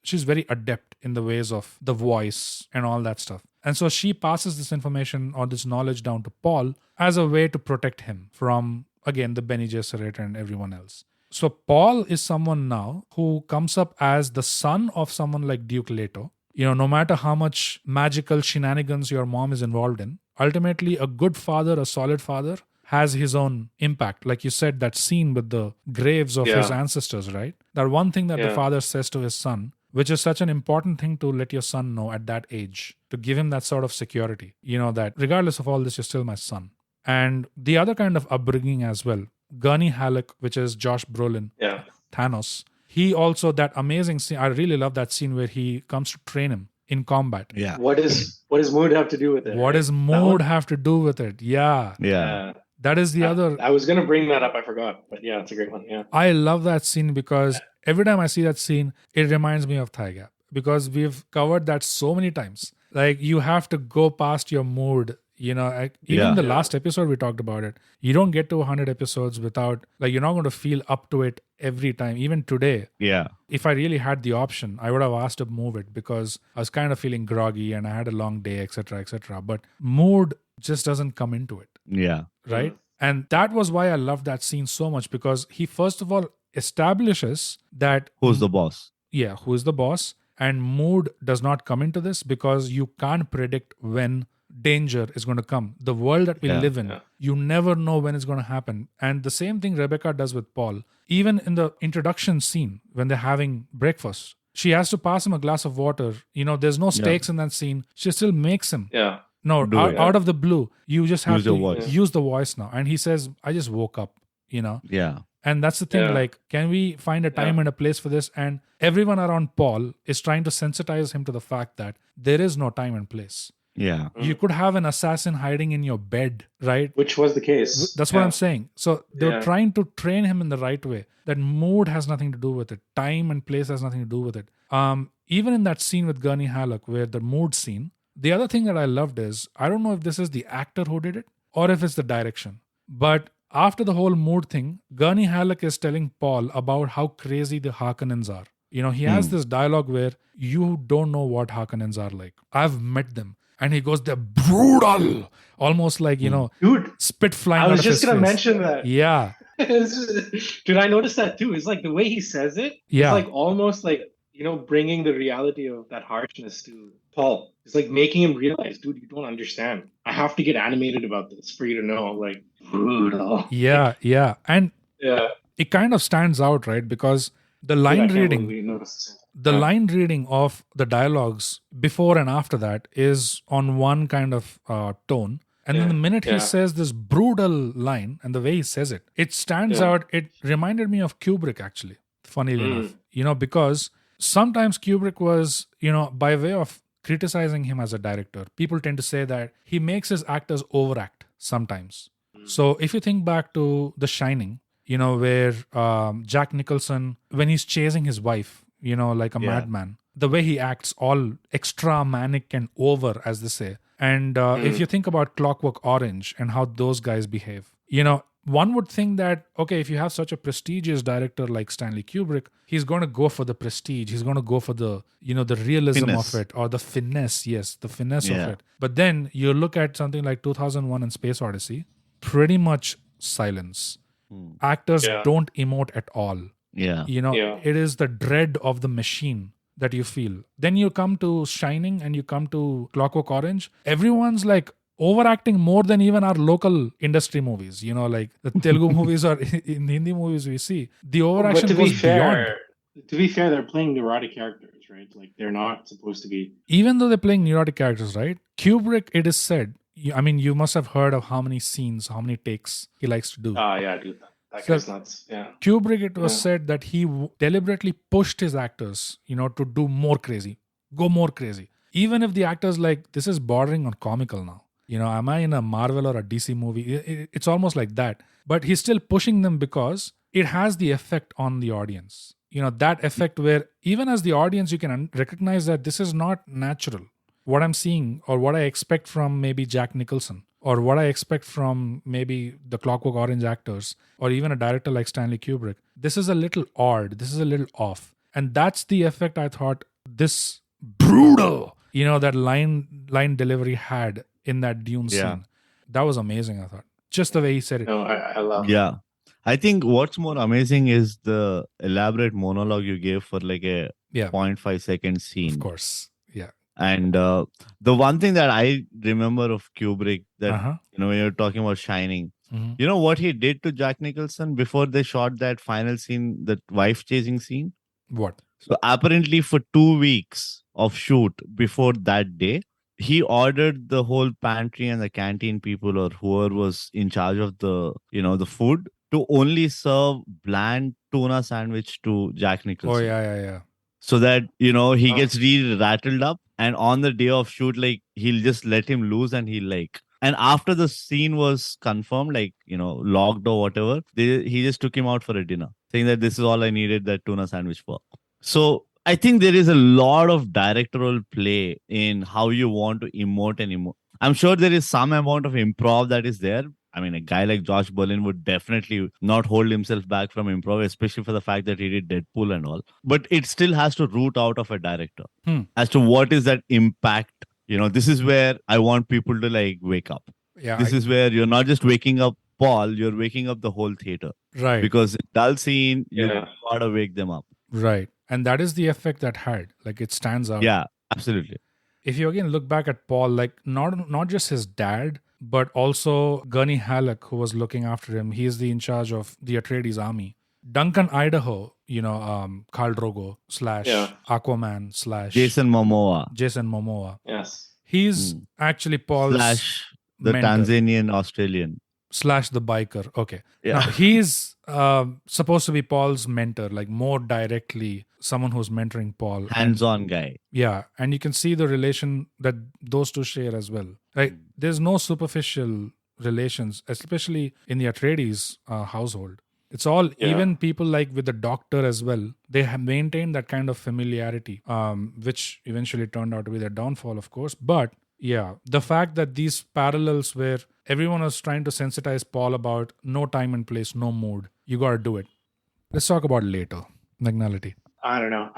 she's very adept in the ways of the voice and all that stuff. And so she passes this information or this knowledge down to Paul as a way to protect him from, again, the Bene Gesserit and everyone else. So Paul is someone now who comes up as the son of someone like Duke Leto. No matter how much magical shenanigans your mom is involved in, ultimately a good father, a solid father, has his own impact. Like you said, that scene with the graves of his ancestors, right? That one thing that the father says to his son, which is such an important thing to let your son know at that age, to give him that sort of security, that regardless of all this, you're still my son. And the other kind of upbringing as well, Gurney Halleck, which is Josh Brolin, Thanos, he also, that amazing scene, I really love that scene where he comes to train him in combat. Yeah. What does mood have to do with it? What does mood have to do with it? Yeah. Yeah. That is the other. I was going to bring that up. I forgot. But yeah, it's a great one. Yeah. I love that scene because every time I see that scene, it reminds me of ThyGap because we've covered that so many times. Like you have to go past your mood. Even the last episode we talked about it. You don't get to 100 episodes without, like, you're not going to feel up to it every time. Even today, if I really had the option, I would have asked to move it because I was kind of feeling groggy and I had a long day, etc., etc. But mood just doesn't come into it. Yeah. Right? And that was why I loved that scene so much because he first of all establishes that Who's the boss? Yeah, who is the boss? And mood does not come into this because you can't predict when danger is going to come. The world that we live in, you never know when it's going to happen. And the same thing Rebecca does with Paul. Even in the introduction scene, when they're having breakfast, she has to pass him a glass of water. There's no stakes in that scene. She still makes him. Yeah. No, out of the blue, you just have to use the voice now. And he says, I just woke up, Yeah. And that's the thing, like, can we find a time and a place for this? And everyone around Paul is trying to sensitize him to the fact that there is no time and place. Yeah. You could have an assassin hiding in your bed, right? Which was the case. That's what I'm saying. So they're trying to train him in the right way. That mood has nothing to do with it. Time and place has nothing to do with it. Even in that scene with Gurney Halleck, where the mood scene, the other thing that I loved is, I don't know if this is the actor who did it or if it's the direction. But after the whole mood thing, Gurney Halleck is telling Paul about how crazy the Harkonnens are. He has this dialogue where you don't know what Harkonnens are like. I've met them. And he goes, they're brutal. Almost like, Dude, spit flying I out was of just his going to face. mention that. Yeah. Dude, I noticed that too. It's like the way he says it. Yeah. It's like almost like, bringing the reality of that harshness to Paul. It's like making him realize, dude, you don't understand. I have to get animated about this for you to know, like, brutal. Yeah. And it kind of stands out, right? Because the line reading... The line reading of the dialogues before and after that is on one kind of tone. And then the minute he says this brutal line and the way he says it, it stands out. It reminded me of Kubrick, actually, funnily enough. Because sometimes Kubrick was, by way of criticizing him as a director, people tend to say that he makes his actors overact sometimes. So if you think back to The Shining, where Jack Nicholson, when he's chasing his wife, like a madman. The way he acts, all extra manic and over, as they say. And if you think about Clockwork Orange and how those guys behave, one would think that, okay, if you have such a prestigious director like Stanley Kubrick, he's going to go for the prestige. He's going to go for the, the realism finesse of it or the finesse. Yes, the finesse of it. But then you look at something like 2001 and Space Odyssey, pretty much silence. Actors don't emote at all. Yeah. It is the dread of the machine that you feel. Then you come to Shining and you come to Clockwork Orange. Everyone's like overacting more than even our local industry movies. Like the Telugu movies or in Hindi movies we see. The overaction goes beyond. to be fair, they're playing neurotic characters, right? Like they're not supposed to be. Even though they're playing neurotic characters, right? Kubrick, it is said, I mean, you must have heard of how many scenes, how many takes he likes to do. Yeah, dude, that So guy's nuts. Yeah. Kubrick, it was Yeah. said that he deliberately pushed his actors, to do more crazy, go more crazy. Even if the actor's like, this is bordering on comical now. Am I in a Marvel or a DC movie? It's almost like that. But he's still pushing them because it has the effect on the audience. That effect where even as the audience, you can recognize that this is not natural. What I'm seeing or what I expect from maybe Jack Nicholson or what I expect from maybe the Clockwork Orange actors or even a director like Stanley Kubrick, this is a little odd. This is a little off. And that's the effect I thought this brutal, that line delivery had in that Dune scene. That was amazing, I thought. Just the way he said it. No, I love. Yeah. I think what's more amazing is the elaborate monologue you gave for like a 0.5 second scene. Of course. Yeah. And the one thing that I remember of Kubrick that, when you're talking about Shining, you know what he did to Jack Nicholson before they shot that final scene, that wife chasing scene? What? So apparently for 2 weeks of shoot before that day, he ordered the whole pantry and the canteen people or whoever was in charge of the, the food to only serve bland tuna sandwich to Jack Nicholson. Oh, yeah. So that, he gets really rattled up. And on the day of shoot, like, he'll just let him loose and and after the scene was confirmed, like, logged or whatever, he just took him out for a dinner, saying that this is all I needed that tuna sandwich for. So I think there is a lot of directorial play in how you want to emote and emote. I'm sure there is some amount of improv that is there. I mean, a guy like Josh Brolin would definitely not hold himself back from improv, especially for the fact that he did Deadpool and all. But it still has to root out of a director as to what is that impact. This is where I want people to like wake up. Yeah. This is where you're not just waking up Paul, you're waking up the whole theater. Right. Because dull scene, you gotta wake them up. Right. And that is the effect that had. Like, it stands out. Yeah, absolutely. If you again look back at Paul, like not just his dad, but also Gurney Halleck, who was looking after him. He is in charge of the Atreides army. Duncan Idaho, Khal Drogo / Aquaman / Jason Momoa. Yes. He's actually Paul's / the mentor. Tanzanian Australian. / the biker. Okay. Yeah. Now, he's supposed to be Paul's mentor, like more directly someone who's mentoring Paul. Hands-on guy. Yeah. And you can see the relation that those two share as well. Right? There's no superficial relations, especially in the Atreides household. It's all, even people like with the doctor as well, they have maintained that kind of familiarity, which eventually turned out to be their downfall, of course. But yeah, the fact that these parallels where everyone was trying to sensitize Paul about no time and place, no mood, you got to do it. Let's talk about it later. McNullity. I don't know.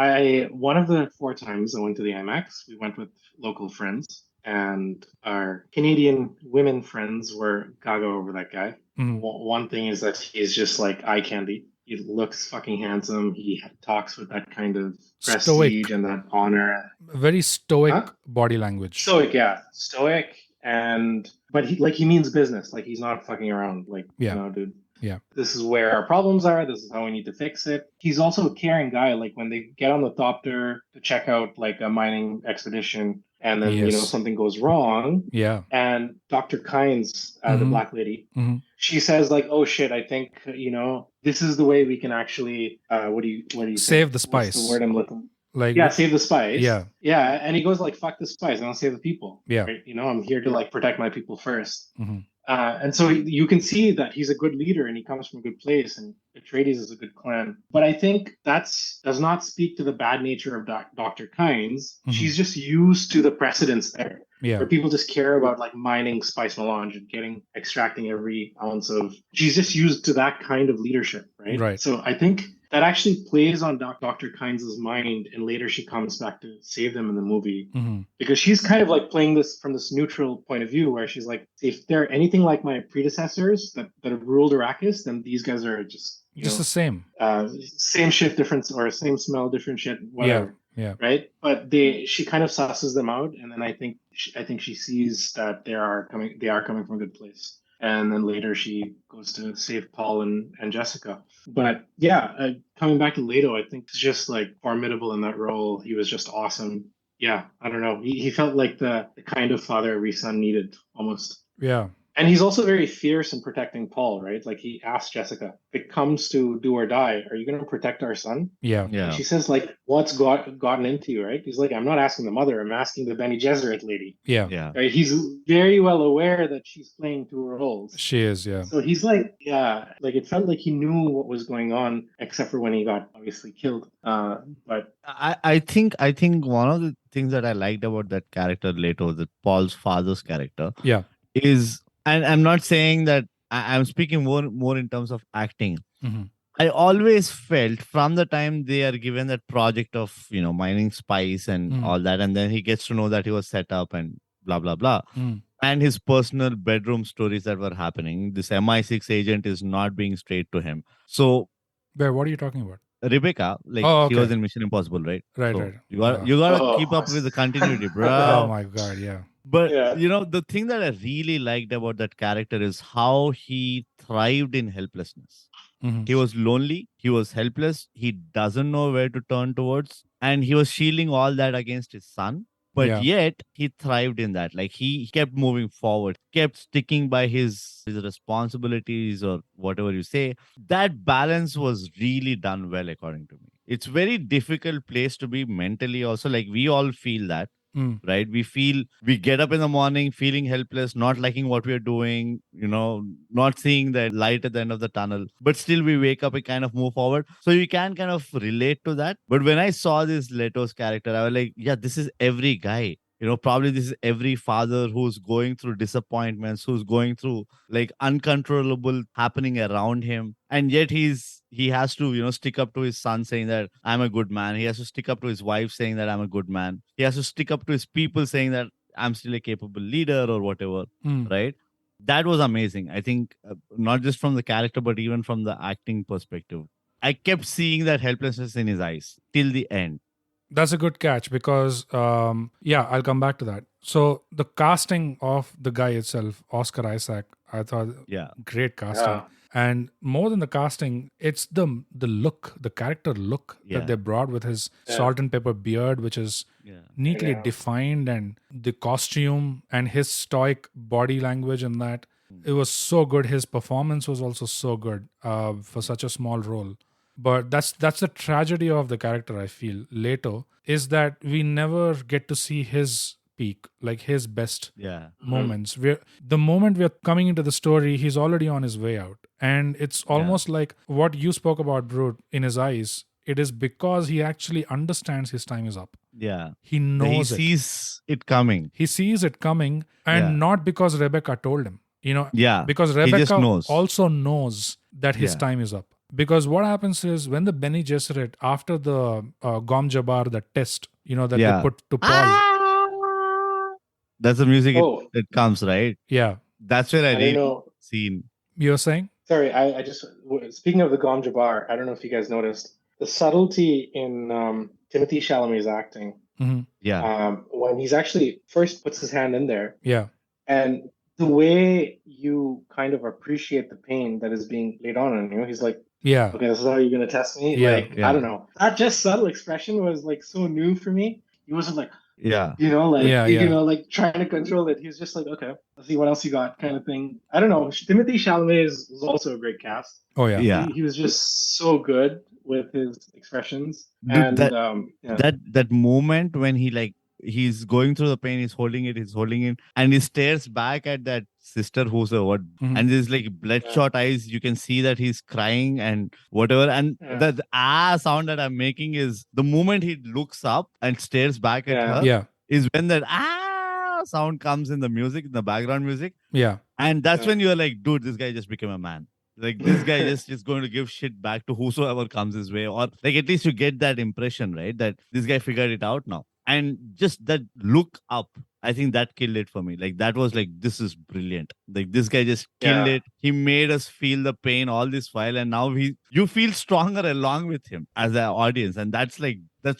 One of the 4 times I went to the IMAX, we went with local friends, and our Canadian women friends were gaga over that guy. One thing is that he's just like eye candy. He looks fucking handsome. He talks with that kind of prestige and that honor. Very stoic body language. Stoic, yeah. Stoic, but he means business. Like, he's not fucking around. Like, dude. Yeah. This is where our problems are. This is how we need to fix it. He's also a caring guy. Like, when they get on the Thopter to check out like a mining expedition, and then something goes wrong. Yeah. And Dr. Kynes, the black lady, she says like, "Oh shit, I think this is the way we can actually what do you save the spice." What's the word I'm looking? Like, save the spice. Yeah. And he goes like, "Fuck the spice, I don't save the people." Yeah. Right? I'm here to like protect my people first. And so you can see that he's a good leader and he comes from a good place, and Atreides is a good clan. But I think does not speak to the bad nature of Dr. Kynes. She's just used to the precedents there. Yeah. Where people just care about like mining spice melange and extracting every ounce of. She's just used to that kind of leadership, right? Right. So I think that actually plays on Dr. Kynes' mind, and later she comes back to save them in the movie, because she's kind of like playing this from this neutral point of view, where she's like, if they're anything like my predecessors that have ruled Arrakis, then these guys are just the same. Same shit, different, or same smell, different shit, whatever. Yeah. Right. But she kind of susses them out, and then I think she sees that they are coming from a good place. And then later she goes to save Paul and Jessica. But yeah, coming back to Leto, I think he's just like formidable in that role. He was just awesome. Yeah, I don't know. He felt like the kind of father every son needed almost. Yeah. And he's also very fierce in protecting Paul, right? Like he asked Jessica, if it comes to do or die, are you going to protect our son? Yeah. And she says, like, what's gotten into you, right? He's like, I'm not asking the mother, I'm asking the Bene Gesserit lady. Yeah. Right? He's very well aware that she's playing two roles. She is, yeah. So he's like, yeah, like it felt like he knew what was going on, except for when he got obviously killed. But I think one of the things that I liked about that character Leto, the Paul's father's character, Yeah. is, and I'm not saying that I'm speaking more in terms of acting. Mm-hmm. I always felt from the time they are given that project of, mining spice and all that, and then he gets to know that he was set up and blah, blah, blah. And his personal bedroom stories that were happening. This MI6 agent is not being straight to him. So, Where, what are you talking about? Rebecca, like okay. he was in Mission Impossible, right? Right, so right. You gotta keep up with the continuity, bro. Oh my God, yeah. But the thing that I really liked about that character is how he thrived in helplessness. He was lonely, he was helpless, he doesn't know where to turn towards, and he was shielding all that against his son. But yet he thrived in that. Like he kept moving forward, kept sticking by his responsibilities or whatever you say. That balance was really done well, according to me. It's very difficult place to be mentally also. Like we all feel that. Right? We get up in the morning feeling helpless, not liking what we're doing, not seeing the light at the end of the tunnel, but still we wake up and kind of move forward. So you can kind of relate to that. But when I saw this Leto's character, I was like, yeah, this is every guy. Probably this is every father who's going through disappointments, who's going through like uncontrollable happening around him. And yet he has to, stick up to his son saying that I'm a good man. He has to stick up to his wife saying that I'm a good man. He has to stick up to his people saying that I'm still a capable leader or whatever. Right? That was amazing. I think not just from the character, but even from the acting perspective. I kept seeing that helplessness in his eyes till the end. That's a good catch because, I'll come back to that. So the casting of the guy itself, Oscar Isaac, I thought, great casting. Yeah. And more than the casting, it's the look, the character look that they brought with his salt and pepper beard, which is neatly defined, and the costume and his stoic body language in that. It was so good. His performance was also so good for such a small role. But that's the tragedy of the character, I feel, Leto, is that we never get to see his peak, like his best moments. The moment we're coming into the story, he's already on his way out. And it's almost like what you spoke about, Brute, in his eyes. It is because he actually understands his time is up. Yeah. He knows He sees it coming. He sees it coming, and not because Rebecca told him. Because he just Rebecca knows. Also knows that his time is up. Because what happens is when the Bene Gesserit, after the Gom Jabbar, the test, that they put to Paul. That's the music it comes, right? Yeah. That's where I really seen. You're saying? Sorry, I just, speaking of the Gom Jabbar, I don't know if you guys noticed the subtlety in Timothée Chalamet's acting. When he's actually first puts his hand in there. Yeah. And the way you kind of appreciate the pain that is being laid on you, he's like, okay, this is how you're going to test me? I don't know. That just subtle expression was like so new for me. He wasn't like, like trying to control it. He was just like, okay, let's see what else you got kind of thing. I don't know. Timothée Chalamet is also a great cast. Oh, yeah. He was just so good with his expressions. Dude, that moment when he's going through the pain, he's holding it, and he stares back at that sister who's and there's like bloodshot eyes. You can see that he's crying and whatever. And the sound that I'm making is the moment he looks up and stares back at her is when that sound comes in the music, in the background music. Yeah. And that's when you're like, dude, this guy just became a man. Like this guy is going to give shit back to whosoever comes his way, or like at least you get that impression, right? That this guy figured it out now. And just that look up, I think that killed it for me. Like that was like, this is brilliant. Like this guy just killed it. He made us feel the pain all this while, and now you feel stronger along with him as an audience, and that's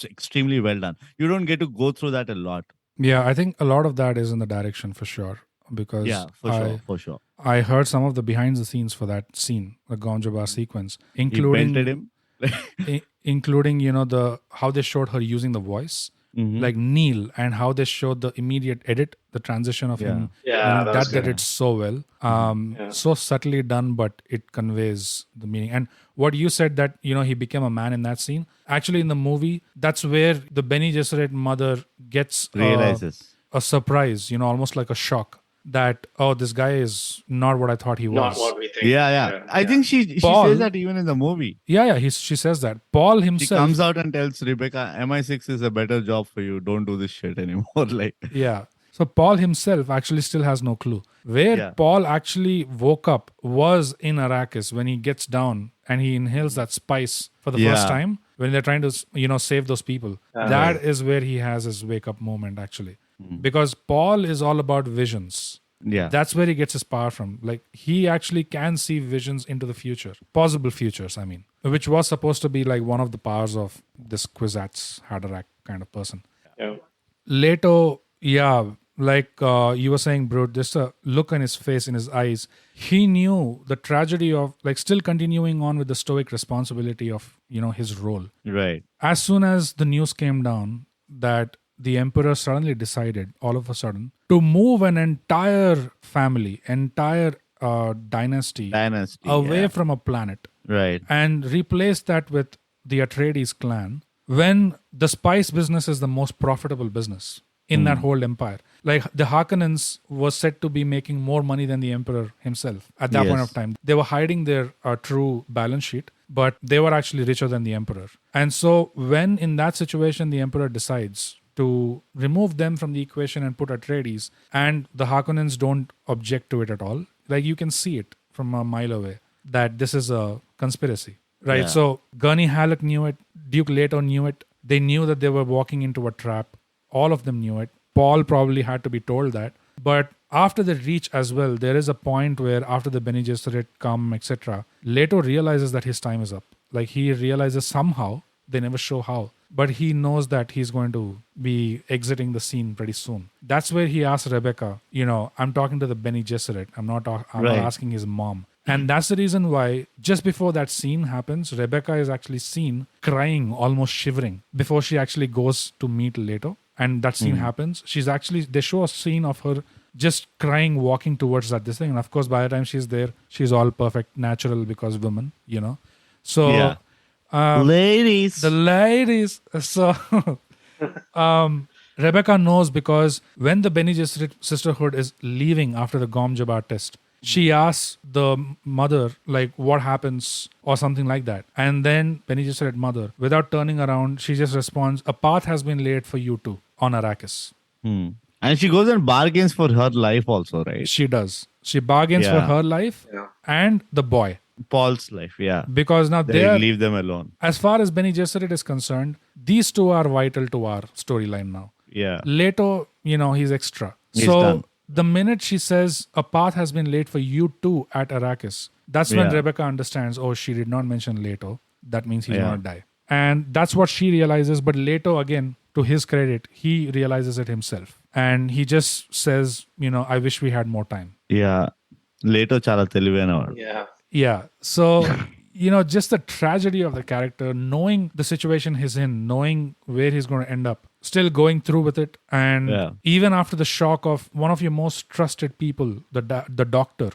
extremely well done. You don't get to go through that a lot. Yeah, I think a lot of that is in the direction for sure. Because for sure. I heard some of the behind the scenes for that scene, the Gaunjaba sequence, He including belted him. including the how they showed her using the voice, like Neil, and how they showed the immediate edit, the transition of him. Yeah, that was That they good. did so well. So subtly done, but it conveys the meaning. And what you said that he became a man in that scene. Actually, in the movie, that's where the Bene Gesserit mother gets Realizes. a surprise, almost like a shock that, oh, this guy is not what I thought he was. Not what we think. Yeah. I think she Paul- says that even in the movie. Yeah, she says that. Paul She himself. comes out and tells Rebecca, MI6 is a better job for you. Don't do this shit anymore. Like, Yeah. So Paul himself actually still has no clue. Where Paul actually woke up was in Arrakis when he gets down and he inhales that spice for the first time when they're trying to, save those people. That is where he has his wake up moment actually. Because Paul is all about visions. yeah. That's where he gets his power from. Like, he actually can see visions into the future. Possible futures, I mean. Which was supposed to be like one of the powers of this Kwisatz Haderach kind of person. Yeah. Leto, like you were saying, bro, just a look on his face, in his eyes. He knew the tragedy of, like, still continuing on with the stoic responsibility of, his role. Right. As soon as the news came down that the emperor suddenly decided, all of a sudden, to move an entire family, entire dynasty away from a planet, Right. and replace that with the Atreides clan, when the spice business is the most profitable business in that whole empire. Like, the Harkonnens was said to be making more money than the emperor himself at that point of time. They were hiding their true balance sheet, but they were actually richer than the emperor. And so when in that situation the emperor decides to remove them from the equation and put Atreides, and the Harkonnens don't object to it at all, like, you can see it from a mile away that this is a conspiracy, right? Yeah. So Gurney Halleck knew it, Duke Leto knew it, they knew that they were walking into a trap. All of them knew it. Paul probably had to be told that. But after the reach as well, there is a point where after the Bene Gesserit come, etc., Leto realizes that his time is up. Like, he realizes somehow, they never show how, but he knows that he's going to be exiting the scene pretty soon. That's where he asks Rebecca, I'm talking to the Bene Gesserit. I'm not asking his mom. And that's the reason why just before that scene happens, Rebecca is actually seen crying, almost shivering, before she actually goes to meet Leto. And that scene happens. They show a scene of her just crying, walking towards this thing. And of course, by the time she's there, she's all perfect, natural, because women, So, ladies. the ladies. So, Rebecca knows because when the Bene Gesserit sisterhood is leaving after the Gom Jabbar test, she asks the mother, like, what happens or something like that. And then Bene Gesserit mother, without turning around, she just responds, a path has been laid for you too on Arrakis. And she goes and bargains for her life also, right? She does. She bargains for her life and the boy. Paul's life, yeah. Because now They leave them alone. as far as Bene Gesserit is concerned, these two are vital to our storyline now. Yeah. Leto, he's extra. He's so done. the minute she says a path has been laid for you too at Arrakis, that's when Rebecca understands, oh, she did not mention Leto. That means he's going to die. And that's what she realizes. But Leto, again, to his credit, he realizes it himself. And he just says, I wish we had more time. Yeah. Later, chala తెలివైనవాడు. Yeah. Yeah. So, just the tragedy of the character, knowing the situation he's in, knowing where he's going to end up, still going through with it. And even after the shock of one of your most trusted people, the doctor,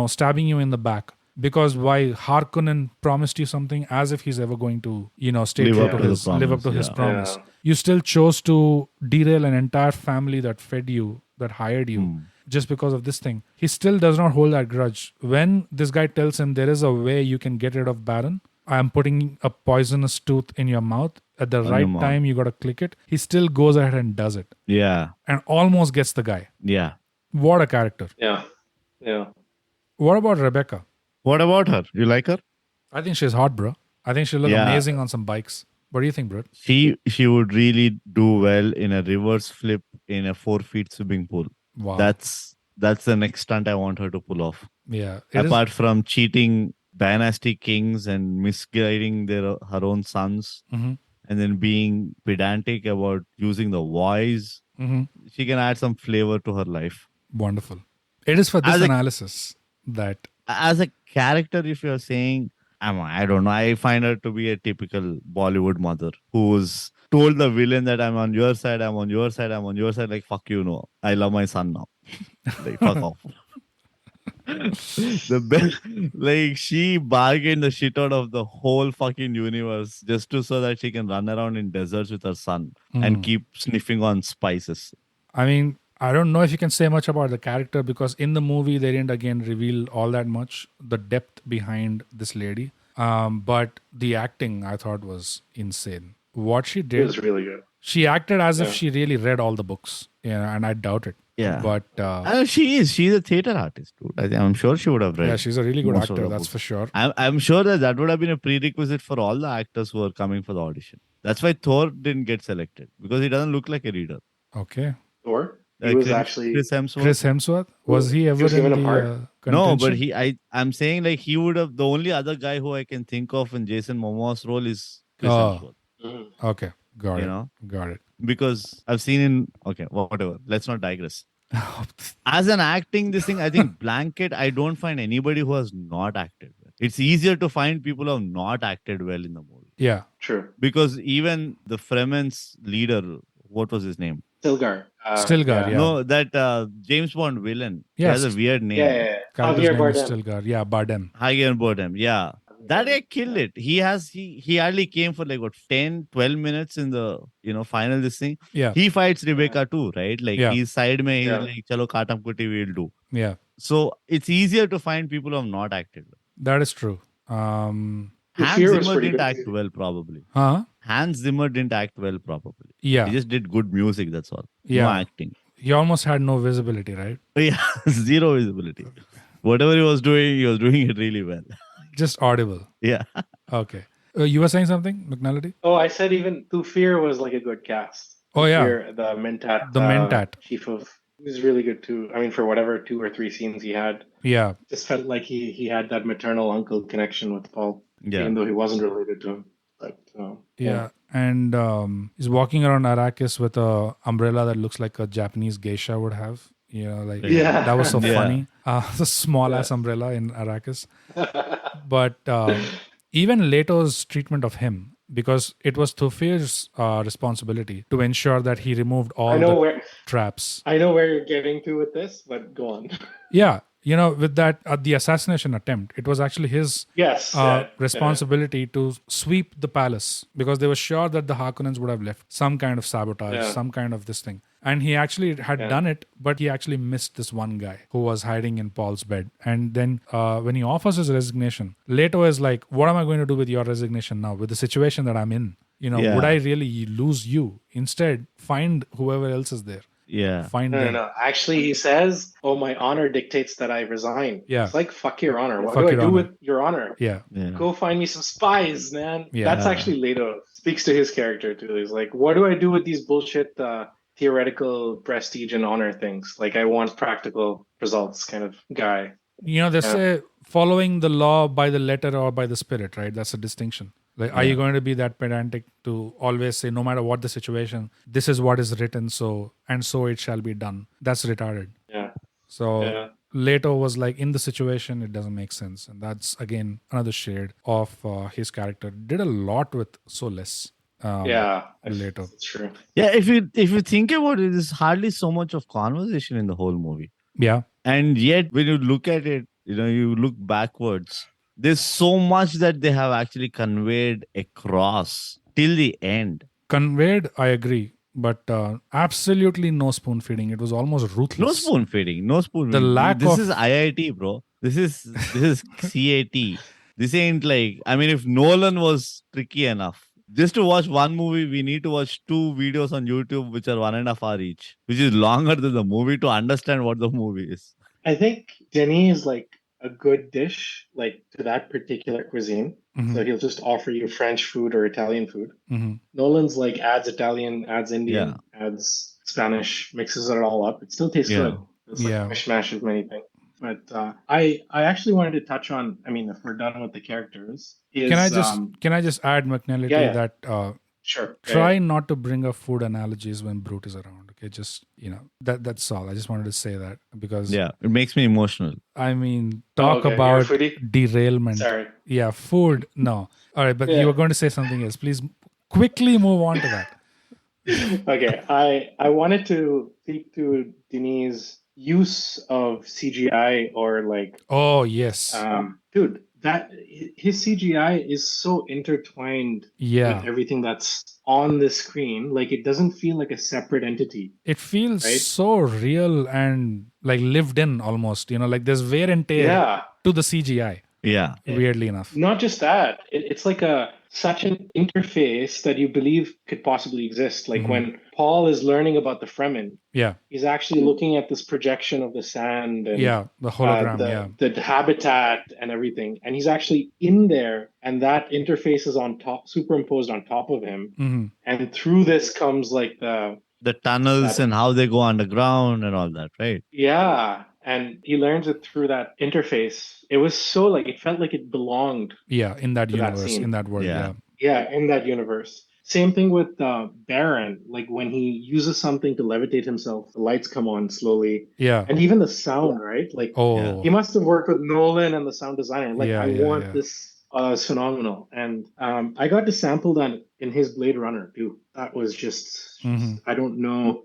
stabbing you in the back. Because why Harkonnen promised you something as if he's ever going to, stay Live true up to to the his, live up to his promise. Yeah. You still chose to derail an entire family that fed you, that hired you. Just because of this thing. He still does not hold that grudge. When this guy tells him there is a way you can get rid of Baron, I am putting a poisonous tooth in your mouth. At the right time, you got to click it. He still goes ahead and does it. Yeah. And almost gets the guy. Yeah. What a character. Yeah. Yeah. What about Rebecca? What about her? You like her? I think she's hot, bro. I think she'll look amazing on some bikes. What do you think, bro? She would really do well in a reverse flip in a 4 feet swimming pool. Wow. That's the next stunt I want her to pull off. Yeah. Apart from cheating dynasty kings and misguiding her own sons, and then being pedantic about using the voice, she can add some flavor to her life. Wonderful. It is for this analysis. that. As a character, if you're saying, I don't know, I find her to be a typical Bollywood mother who's told the villain that I'm on your side, I'm on your side, I'm on your side. Like, fuck you, no. I love my son now. Like, fuck off. The best, like, she bargained the shit out of the whole fucking universe just to so that she can run around in deserts with her son and keep sniffing on spices. I mean, I don't know if you can say much about the character because in the movie they didn't again reveal all that much, the depth behind this lady. But the acting I thought was insane. What she It did, was really good. she acted as if she really read all the books. Yeah, and I doubt it. Yeah. But she's a theater artist, dude. I'm sure she would have read. yeah, she's a really good most of actor, the that's books. for sure. I'm sure that would have been a prerequisite for all the actors who are coming for the audition. That's why Thor didn't get selected because he doesn't look like a reader. Okay. Or he was actually Chris Hemsworth. Chris Hemsworth? Was he ever was in given a the part? No, but contention? I'm saying like he would have. The only other guy who I can think of in Jason Momoa's role is Chris Hemsworth. Mhm. Okay. Got You it. know? Got it. Because I've seen in whatever. Let's not digress. As an acting, this thing, I think blanket, I don't find anybody who has not acted well. It's easier to find people who have not acted well in the movie. Yeah. True. Because even the Fremen's leader, what was his name? Stilgar. Stilgar, yeah. No, that James Bond villain. He Yes. has a weird name. Yeah. Character's Javier name is Bardem. Stilgar. Yeah, Bardem. Javier Bardem, yeah. That guy killed it. He hardly came for like 10, 12 minutes in the final this thing. Yeah. He fights Rebecca too, right? Like he's side mein, he's like, chalo katam kuti we'll do. Yeah. So it's easier to find people who have not acted well. That is true. Hans Fear was Zimmer pretty didn't good act too. well, probably. Huh? Hans Zimmer didn't act well, probably. Yeah. He just did good music, that's all. Yeah. No acting. He almost had no visibility, right? Yeah, zero visibility. Whatever he was doing it really well. Just audible. Yeah. Okay. You were saying something, McNullity? Oh, I said even Thufir was like a good cast. Oh, yeah. Thufir, the Mentat. The Mentat. Chief of. He was really good too. I mean, for whatever 2 or 3 scenes he had, Yeah. just felt like he had that maternal uncle connection with Paul, even though he wasn't related to him. But Yeah. And he's walking around Arrakis with a umbrella that looks like a Japanese geisha would have. That was so funny. The small ass umbrella in Arrakis. But even Leto's treatment of him, because it was Thufir's responsibility to ensure that he removed all the traps. I know where you're getting to with this, but go on. Yeah. With that, the assassination attempt, it was actually his responsibility to sweep the palace because they were sure that the Harkonnens would have left some kind of sabotage, some kind of this thing. And he actually had done it, but he actually missed this one guy who was hiding in Paul's bed. And then when he offers his resignation, Leto is like, what am I going to do with your resignation now, with the situation that I'm in? Would I really lose you? Instead, find whoever else is there. Yeah. Find them. No. Actually, he says, "Oh, my honor dictates that I resign." Yeah. It's like, fuck your honor. What Fuck do I your do honor. with your honor? Yeah. Go find me some spies, man. Yeah. That's actually Leto. Speaks to his character too. He's like, what do I do with these bullshit theoretical prestige and honor things? Like, I want practical results kind of guy. They say following the law by the letter or by the spirit, right? That's a distinction. Like, are you going to be that pedantic to always say, no matter what the situation, this is what is written, so it shall be done? That's retarded. Yeah. So Leto was like, in the situation, it doesn't make sense. And that's, again, another shade of his character. Did a lot with so less. Leto. That's true. Yeah, if you think about it, there's hardly so much of conversation in the whole movie. Yeah. And yet, when you look at it, you look backwards, there's so much that they have actually conveyed across till the end. Conveyed, I agree. But absolutely no spoon feeding. It was almost ruthless. No spoon feeding. The lack this of... is IIT, bro. This is CAT. This ain't like... I mean, if Nolan was tricky enough, just to watch one movie, we need to watch 2 videos on YouTube, which are 1.5 hours each, which is longer than the movie to understand what the movie is. I think Denis is like a good dish, like to that particular cuisine. Mm-hmm. So he'll just offer you French food or Italian food. Mm-hmm. Nolan's like adds Italian, adds Indian, adds Spanish, mixes it all up. It still tastes good. It's like a mishmash of many things. But I actually wanted to touch on, I mean, if we're done with the characters, can I just add, McNullity, that sure. Try not to bring up food analogies when Brute is around, It just, that's all. I just wanted to say that because, Yeah, it makes me emotional. I mean, talk okay. You're a about foodie? derailment. Sorry. Yeah, food. No. All right, but you Yeah. were going to say something else. Please quickly move on to that. Okay. I wanted to speak to Denis' use of CGI or like Oh, yes. dude, that his CGI is so intertwined with Yeah. everything that's on the screen. Like it doesn't feel like a separate entity, It feels right? so real and like lived in almost, like there's wear and tear Yeah. to the CGI, Yeah. weirdly enough. Not just that, it's like such an interface that you believe could possibly exist. Like when Paul is learning about the Fremen, Yeah. he's actually looking at this projection of the sand and Yeah. The hologram. Yeah. the habitat and everything, and he's actually in there, and that interface is on top, superimposed on top of him, and through this comes like The tunnels and how they go underground and all that, right? yeah, and he learns it through that interface. It was so like it felt like it belonged Yeah. In that to that universe, in scene. that world. Yeah. Yeah. Yeah, in that universe. Same thing with Baron. Like when he uses something to levitate himself, the lights come on slowly, Yeah. and even the sound, right? Like Oh, he must have worked with Nolan and the sound designer. Like Yeah, I yeah, want yeah. this. It's phenomenal, and I got to sample that in his Blade Runner too. That was just I don't know.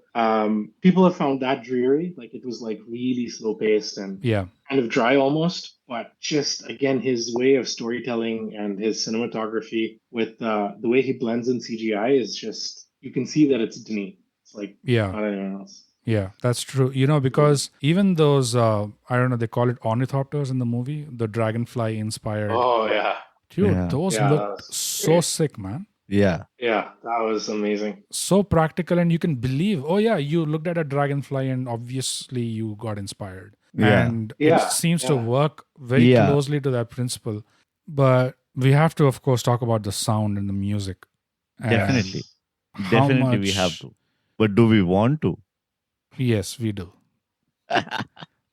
People have found that dreary. Like it was like really slow paced and yeah. kind of dry almost, but just again his way of storytelling and his cinematography with the way he blends in CGI is just you can see that it's Denis. It's like Yeah. not anyone else. Yeah, that's true. Because even those, I don't know, they call it ornithopters in the movie, the dragonfly inspired. Oh yeah, Dude, Yeah. those Yeah, look that was so great. sick, man. Yeah. yeah, that was amazing. So practical, and you can believe, oh, yeah, you looked at a dragonfly and obviously you got inspired. Yeah. And it Yeah, seems to yeah. work very Yeah. closely to that principle. But we have to, of course, talk about the sound and the music. And Definitely. how Definitely much, we have to. But do we want to? Yes, we do.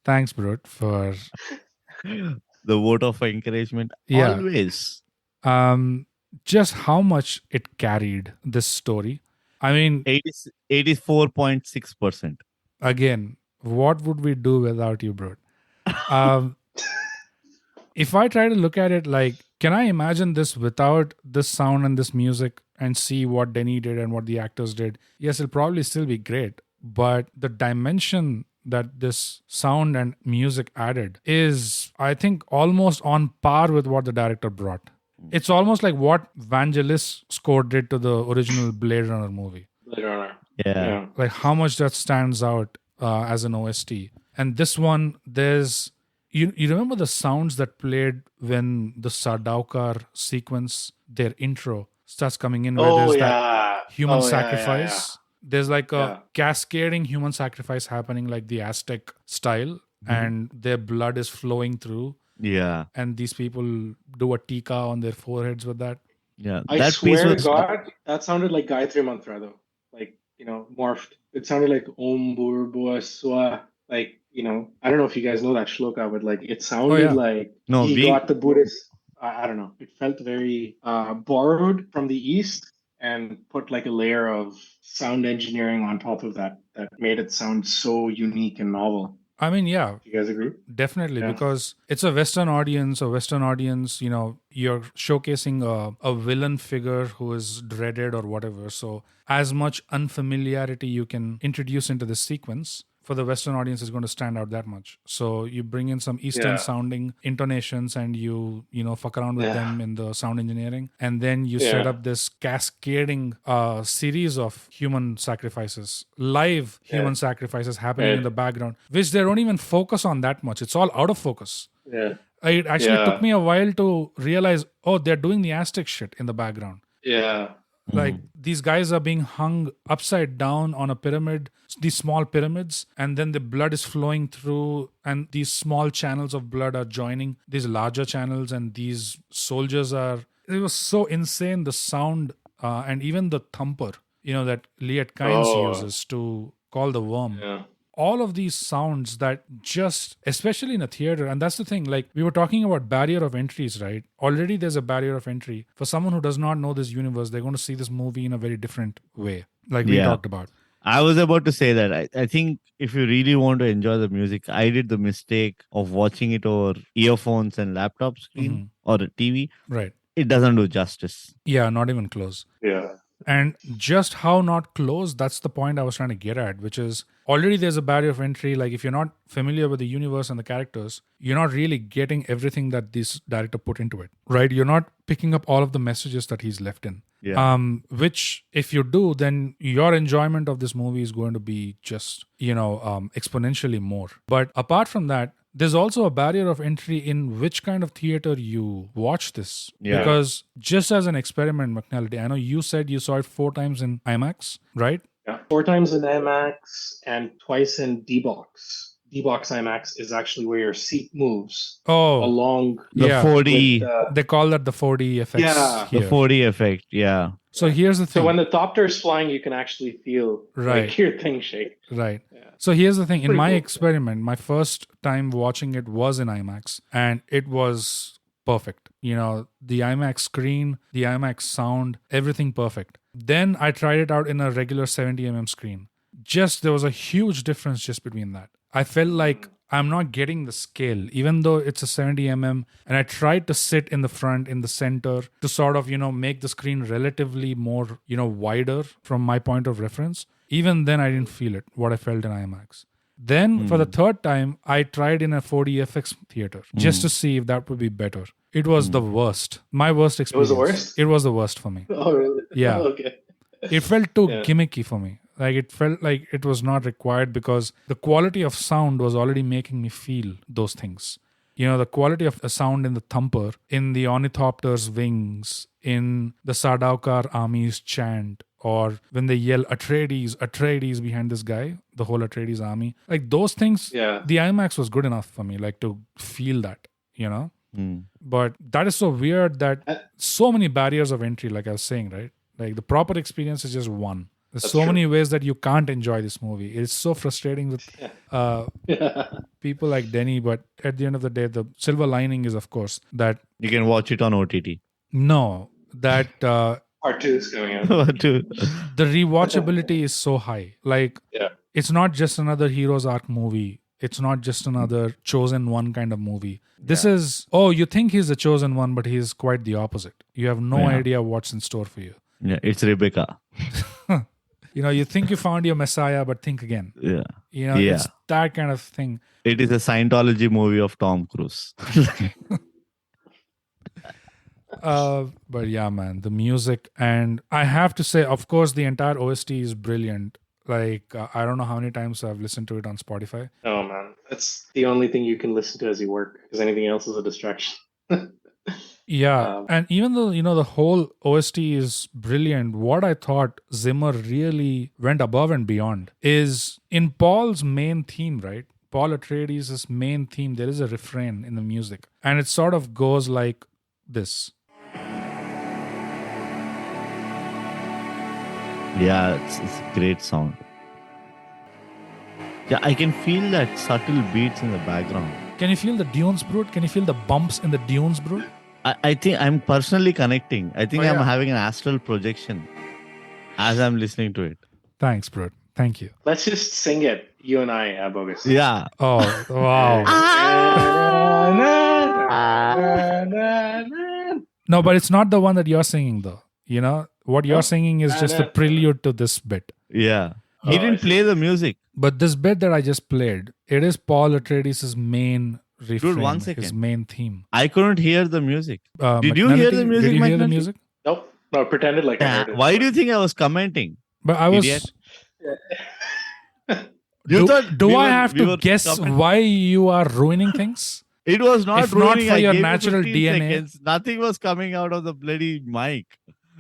Thanks, Brute, for The vote of encouragement. Yeah. Always. Just how much it carried this story. I mean, 84.6%. again, what would we do without you, bro? If I try to look at it like, can I imagine this without this sound and this music and see what Denny did and what the actors did? Yes, it'll probably still be great, but the dimension that this sound and music added is, I think, almost on par with what the director brought. It's almost like what Vangelis score did to the original Blade Runner movie. Blade Runner. Yeah. Like how much that stands out as an OST. And this one, there's you remember the sounds that played when the Sardaukar sequence, their intro starts coming in, where Oh there's yeah. that human Oh, yeah, yeah, sacrifice. There's like a Yeah. cascading human sacrifice happening, like the Aztec style, and their blood is flowing through. Yeah. And these people do a tika on their foreheads with that. Yeah. I That piece swear to was God, that sounded like Gayatri Mantra though. Like, morphed. It sounded like Om Bhurbhuva Swa. Like, I don't know if you guys know that shloka, but like it sounded yeah. like No, he we- got the Buddhist. I don't know. It felt very borrowed from the East and put like a layer of sound engineering on top of that made it sound so unique and novel. I mean, yeah, You guys agree? definitely, Yeah. because it's a Western audience. You're showcasing a villain figure who is dreaded or whatever. So as much unfamiliarity you can introduce into this sequence, for the Western audience is going to stand out that much. So you bring in some Eastern Yeah. sounding intonations and you fuck around with Yeah. them in the sound engineering. And then you set Yeah. up this cascading series of human sacrifices, live human sacrifices happening in the background, which they don't even focus on that much. It's all out of focus. Yeah. It actually Yeah. took me a while to realize, oh, they're doing the Aztec shit in the background. Yeah. Like these guys are being hung upside down on a pyramid, these small pyramids, and then the blood is flowing through, and these small channels of blood are joining these larger channels, and these soldiers are. It was so insane, the sound and even the thumper, that Liet Kynes uses to call the worm. Yeah. All of these sounds that just, especially in a theater, and that's the thing, like we were talking about barrier of entries, right? Already there's a barrier of entry. For someone who does not know this universe, they're going to see this movie in a very different way, like we Yeah. talked about. I was about to say that. I think if you really want to enjoy the music, I did the mistake of watching it over earphones and laptop screen or a TV. Right. It doesn't do justice. Yeah, not even close. Yeah. And just how not close, that's the point I was trying to get at, which is already there's a barrier of entry. Like if you're not familiar with the universe and the characters, you're not really getting everything that this director put into it, right? You're not picking up all of the messages that he's left in. Yeah. Which if you do, then your enjoyment of this movie is going to be just, exponentially more. But apart from that, there's also a barrier of entry in which kind of theater you watch this. Yeah. Because just as an experiment, McNullity, I know you said you saw it 4 times in IMAX, right? Yeah. 4 times in IMAX and twice in D-Box. D-Box IMAX is actually where your seat moves along the 4D. They call that the 4D effects. Yeah. Here. The 4D effect. Yeah. So here's the thing. So when the Thopter is flying, you can actually feel like your thing shake. Right. Yeah. So here's the thing. In my cool. experiment, my first time watching it was in IMAX, and it was perfect. The IMAX screen, the IMAX sound, everything perfect. Then I tried it out in a regular 70mm screen. There was a huge difference just between that. I felt like I'm not getting the scale, even though it's a 70mm. And I tried to sit in the front, in the center, to sort of, make the screen relatively more, wider from my point of reference. Even then, I didn't feel it, what I felt in IMAX. Then, for the third time, I tried in a 4DFX theater just to see if that would be better. It was the worst. My worst experience. It was the worst? It was the worst for me. Oh, really? Yeah. Okay. It felt too gimmicky for me. Like it felt like it was not required because the quality of sound was already making me feel those things. The quality of a sound in the thumper, in the ornithopter's wings, in the Sardaukar army's chant, or when they yell Atreides behind this guy, the whole Atreides army. Like those things, the IMAX was good enough for me, like to feel that, But that is so weird that so many barriers of entry, like I was saying, right? Like the proper experience is just one. There's so many ways that you can't enjoy this movie. It's so frustrating with people like Denny, but at the end of the day, the silver lining is, of course, that you can watch it on OTT. No, that Part 2 is coming out. The rewatchability is so high. Like, it's not just another hero's arc movie. It's not just another chosen one kind of movie. This is, you think he's the chosen one, but he's quite the opposite. You have no idea what's in store for you. Yeah, it's Rebecca. You think you found your Messiah, but think again. Yeah. It's that kind of thing. It is a Scientology movie of Tom Cruise. But yeah, man, the music. And I have to say, of course, the entire OST is brilliant. Like, I don't know how many times I've listened to it on Spotify. Oh, man. That's the only thing you can listen to as you work, because anything else is a distraction. Yeah, and even though, the whole OST is brilliant, what I thought Zimmer really went above and beyond is in Paul's main theme, right? Paul Atreides' main theme, there is a refrain in the music. And it sort of goes like this. Yeah, it's a great sound. Yeah, I can feel that subtle beats in the background. Can you feel the dunes, Brute? Can you feel the bumps in the dunes, Brute? I think I'm personally connecting. I think I'm having an astral projection as I'm listening to it. Thanks, Brute. Thank you. Let's just sing it, you and I, Bogus. Yeah. Oh, wow. No, but it's not the one that you're singing, though. What you're singing is just the prelude to this bit. Yeah. He didn't play the music. But this bit that I just played, it is Paul Atreides' main refrain, Dude, 1 second. his main theme. I couldn't hear the music. Did you hear the music? Did you hear the music? Nope. No, I pretended like I heard it. Why do you think I was commenting? But I was... Idiot. Do I have to guess why you are ruining things? It was not If ruining. not for I your gave you natural 15 DNA. seconds. Nothing was coming out of the bloody mic.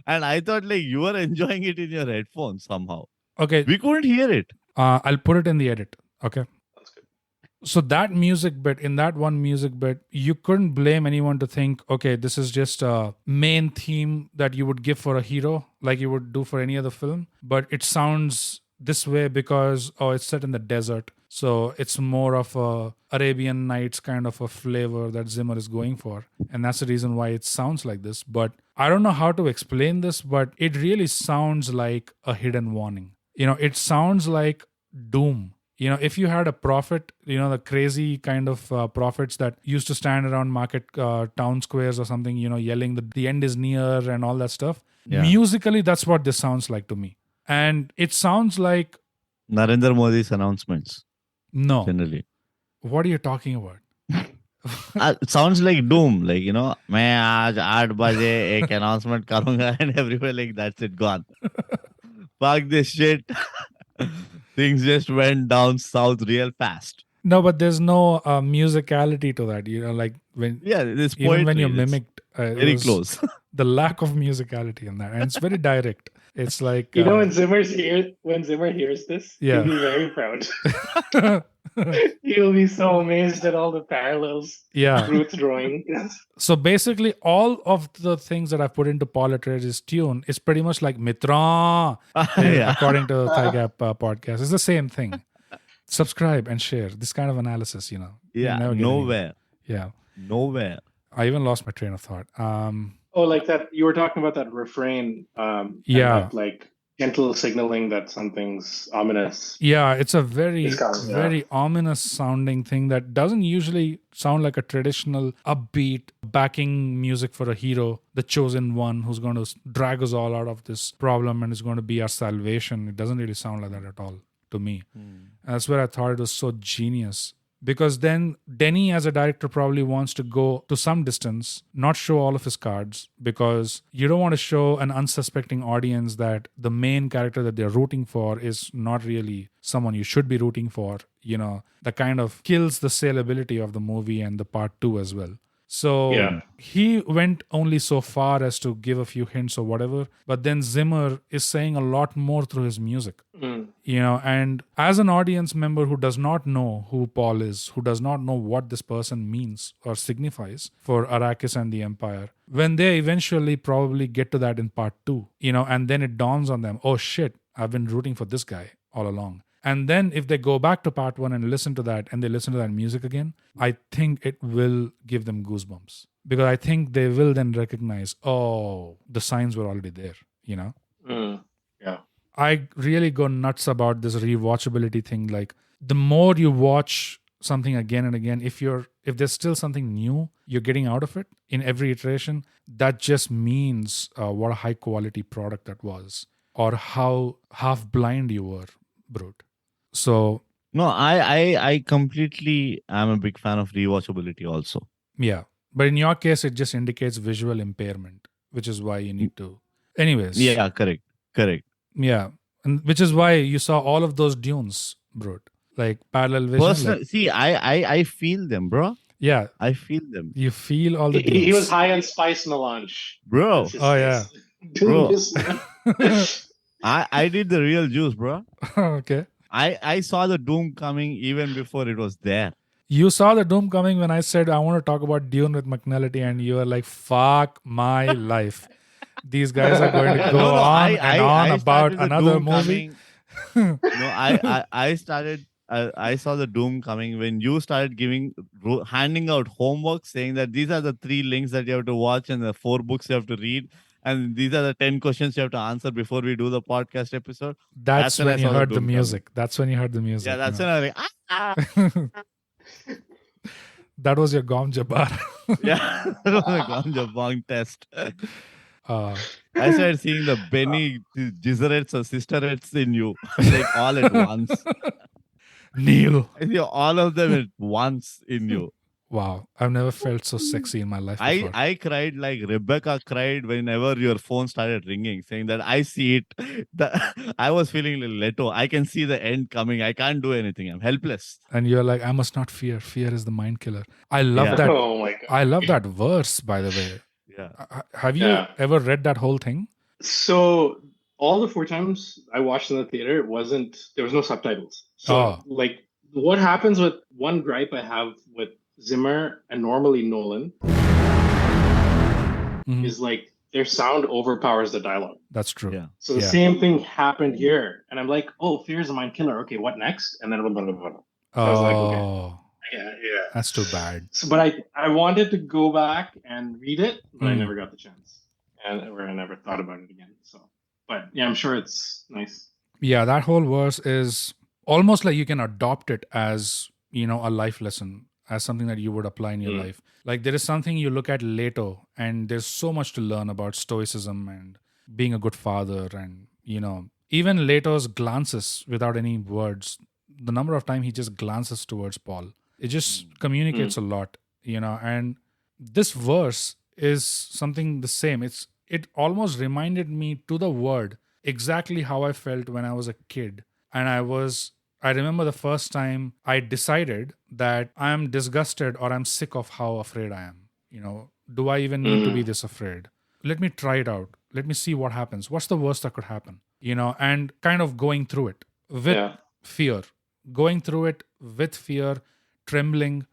And I thought like you were enjoying it in your headphones somehow. Okay. We couldn't hear it. I'll put it in the edit. Okay. That's good. So that music bit, in that one music bit, you couldn't blame anyone to think, okay, this is just a main theme that you would give for a hero, like you would do for any other film. But it sounds this way because, it's set in the desert. So it's more of a Arabian Nights kind of a flavor that Zimmer is going for. And that's the reason why it sounds like this. But I don't know how to explain this, but it really sounds like a hidden warning. It sounds like doom. If you had a prophet, the crazy kind of prophets that used to stand around market town squares or something, yelling that the end is near and all that stuff. Yeah. Musically, that's what this sounds like to me. And it sounds like... Narendra Modi's announcements. No. Generally. What are you talking about? It sounds like doom. Like, मैं आज 8 बजे एक announcement करूंगा and everywhere like that's it, gone. Fuck this shit. Things just went down south real fast. No, but there's no musicality to that. Like when this even when poetry, you it's mimicked, very close. The lack of musicality in that, and it's very direct. It's like when Zimmer hears this, Yeah. he'll be very proud. He'll be so amazed at all the parallels Yeah. Ruth's drawing. So basically, all of the things that I put into Paul Atreides' tune is pretty much like Mitra, Yeah. according to ThyGap podcast. It's the same thing. Subscribe and share. This kind of analysis, You'll Yeah, never get nowhere. Yeah. Nowhere. I even lost my train of thought. Oh, like that. You were talking about that refrain. And Yeah. that, like gentle signaling that something's ominous. Yeah, it's a very, It's coming, yeah. very ominous sounding thing that doesn't usually sound like a traditional upbeat backing music for a hero, the chosen one who's going to drag us all out of this problem and is going to be our salvation. It doesn't really sound like that at all to me. And that's where I thought it was so genius. Because then Denny as a director probably wants to go to some distance, not show all of his cards, because you don't want to show an unsuspecting audience that the main character that they're rooting for is not really someone you should be rooting for. That kind of kills the saleability of the movie and the part 2 as well. So Yeah. he went only so far as to give a few hints or whatever, but then Zimmer is saying a lot more through his music. And as an audience member who does not know who Paul is, who does not know what this person means or signifies for Arrakis and the Empire, when they eventually probably get to that in part 2, and then it dawns on them, oh shit, I've been rooting for this guy all along. And then if they go back to part 1 and listen to that, and they listen to that music again, I think it will give them goosebumps. Because I think they will then recognize, oh, the signs were already there, Yeah. I really go nuts about this rewatchability thing. Like, the more you watch something again and again, if there's still something new you're getting out of it in every iteration, that just means what a high quality product that was, or how half blind you were, Brute. So No, I completely am a big fan of rewatchability also. yeah, but in your case, it just indicates visual impairment, which is why you need to. Anyways, Yeah, correct. yeah, and which is why you saw all of those Dunes, Brute, like parallel vision. See, I feel them, bro. Yeah, I feel them, you feel all the He Dunes. was high on spice melange. bro. That's his Oh, face. Bro. This- I did the real juice, bro. Okay. I saw the doom coming even before it was there. You saw the doom coming when I said I want to talk about Dune with McNullity, and you were like, fuck my life. These guys are going to go on and on I about started the another doom movie. coming. I saw the doom coming when you started handing out homework saying that these are the 3 links that you have to watch and the 4 books you have to read. And these are the 10 questions you have to answer before we do the podcast episode. That's when I you saw the heard the doom music. That's when you heard the music. Yeah, that's you when know. I was like, That was your Gom Jabbar. yeah, that was a ganja bong test. Uh, I started seeing the Benny Gizzarets or Sisterets in you, like all at once. Neil. I see all of them at once in you. Wow. I've never felt so sexy in my life before. I cried like Rebecca cried whenever your phone started ringing, saying that I see it. I was feeling like Leto. I can see the end coming. I can't do anything. I'm helpless. And you're like, I must not fear. Fear is the mind killer. I love Yeah. that. Oh my god. I love that verse, by the way. Yeah. Have you Yeah. ever read that whole thing? So all the 4 times I watched in the theater, there was no subtitles. So Oh. like what happens with one gripe I have with Zimmer and normally Nolan Mhm. is like their sound overpowers the dialogue. That's true. Yeah. So the Yeah. same thing happened here. And I'm like, oh, fear is a mind killer. Okay, what next? And then blah, blah, blah, blah. I was like, okay. Oh, Yeah. that's too bad. So, but I wanted to go back and read it, but I Mm. never got the chance, or I never thought about it again. So, but yeah, I'm sure it's nice. Yeah, that whole verse is almost like you can adopt it as, a life lesson, as something that you would apply in your life. Like there is something you look at later, and there's so much to learn about stoicism and being a good father, and even Leto's glances without any words. The number of time he just glances towards Paul, it just communicates a lot, and this verse is something the same. It almost reminded me to the word exactly how I felt when I was a kid. And I remember the first time I decided that I'm disgusted or I'm sick of how afraid I am. Do I even need to be this afraid? Let me try it out. Let me see what happens. What's the worst that could happen? And kind of going through it with fear, going through it with fear, trembling,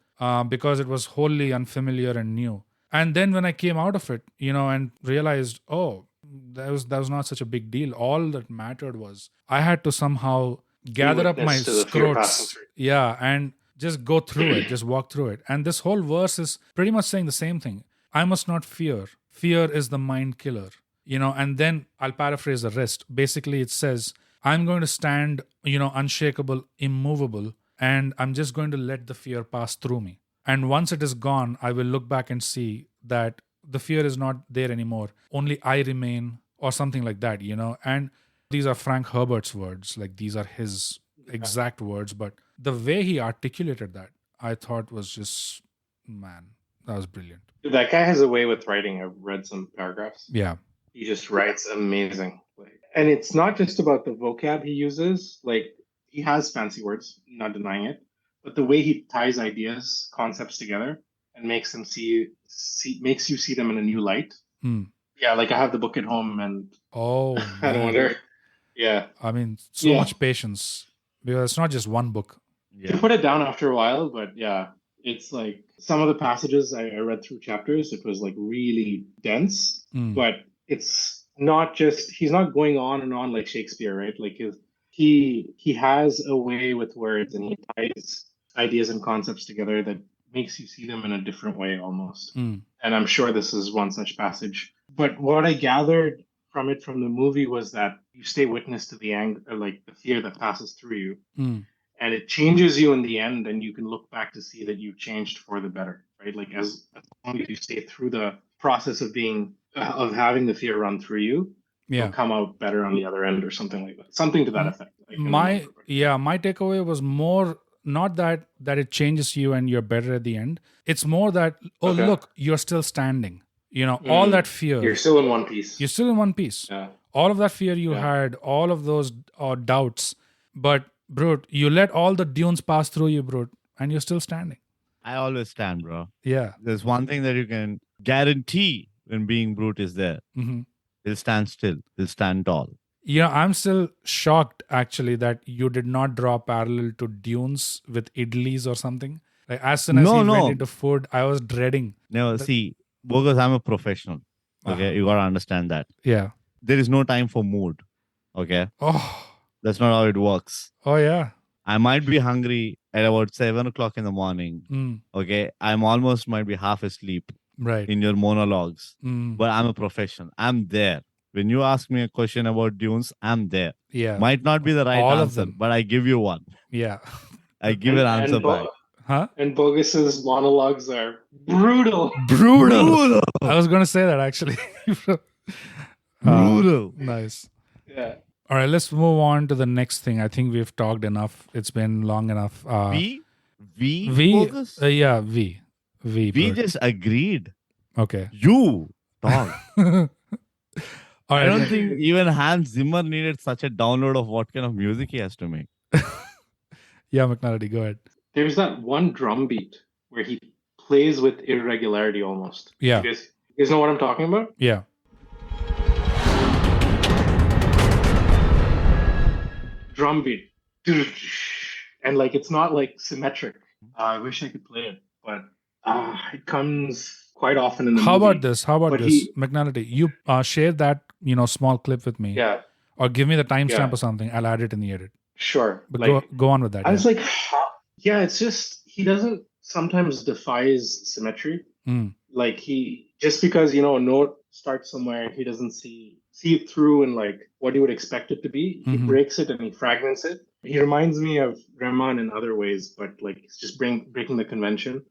because it was wholly unfamiliar and new. And then when I came out of it, and realized, oh, that was not such a big deal. All that mattered was I had to somehow gather up my scrotes, and just go through it, just walk through it. And this whole verse is pretty much saying the same thing. I must not fear. Fear is the mind killer. And then I'll paraphrase the rest. Basically, it says, I'm going to stand, unshakable, immovable, and I'm just going to let the fear pass through me. And once it is gone, I will look back and see that the fear is not there anymore. Only I remain, or something like that, And these are Frank Herbert's words. Like these are his exact words. But the way he articulated that, I thought was just, man, that was brilliant. That guy has a way with writing. I've read some paragraphs. Yeah. He just writes amazing. And it's not just about the vocab he uses. Like he has fancy words, not denying it. But the way he ties ideas, concepts together and makes them makes you see them in a new light. Yeah, like I have the book at home and I wonder. Yeah. I mean, so much patience. Because it's not just one book. You put it down after a while, but yeah, it's like some of the passages I read through chapters, it was like really dense, but it's not just, he's not going on and on like Shakespeare, right? Like he has a way with words and he ties ideas and concepts together that makes you see them in a different way almost. And I'm sure this is one such passage. But what I gathered from the movie was that you stay witness to the anger, like the fear that passes through you. And it changes you in the end, and you can look back to see that you changed for the better, right? Like as long as you stay through the process of having the fear run through you, you'll come out better on the other end, or something like that. Something to that effect. My takeaway was more not that it changes you and you're better at the end. It's more that look, you're still standing. All that fear. You're still in one piece. You're still in one piece. Yeah. All of that fear you had, all of those doubts, but Brute, you let all the dunes pass through you, Brute, and you're still standing. I always stand, bro. Yeah. There's one thing that you can guarantee when being Brute is there. He'll stand still. He'll stand tall. I'm still shocked, actually, that you did not draw parallel to dunes with idlis or something. Like, as soon as he went into food, I was dreading. No, see, because I'm a professional. Okay, you got to understand that. Yeah. There is no time for mood. Okay? Oh. That's not how it works. Oh, yeah. I might be hungry at about 7 o'clock in the morning. Okay. I'm almost might be half asleep in your monologues. But I'm a professional. I'm there. When you ask me a question about dunes, I'm there. Yeah. Might not be the right All answer, of them. but I give you one. Yeah. I give an answer back. Huh? And Bogus's monologues are brutal. Brutal. I was going to say that, actually. Brutal. Nice. Yeah. All right, let's move on to the next thing. I think we've talked enough. It's been long enough. V? Focus? V. We just agreed. Okay. You, dog. All I don't think even Hans Zimmer needed such a download of what kind of music he has to make. Yeah, McNullity, go ahead. There's that one drum beat where he plays with irregularity almost. Yeah. You guys know what I'm talking about? Yeah. Drum beat. And like it's not like symmetric. I wish I could play it, but it comes quite often in the movie. How about this, McNullity? You share that small clip with me. Yeah. Or give me the timestamp or something. I'll add it in the edit. Sure. But go on with that. I was like, it's just he doesn't sometimes defies symmetry. like he just because a note starts somewhere, he doesn't see it through and like what he would expect it to be. He breaks it and he fragments it. He reminds me of Rahman in other ways, but like it's just breaking the convention.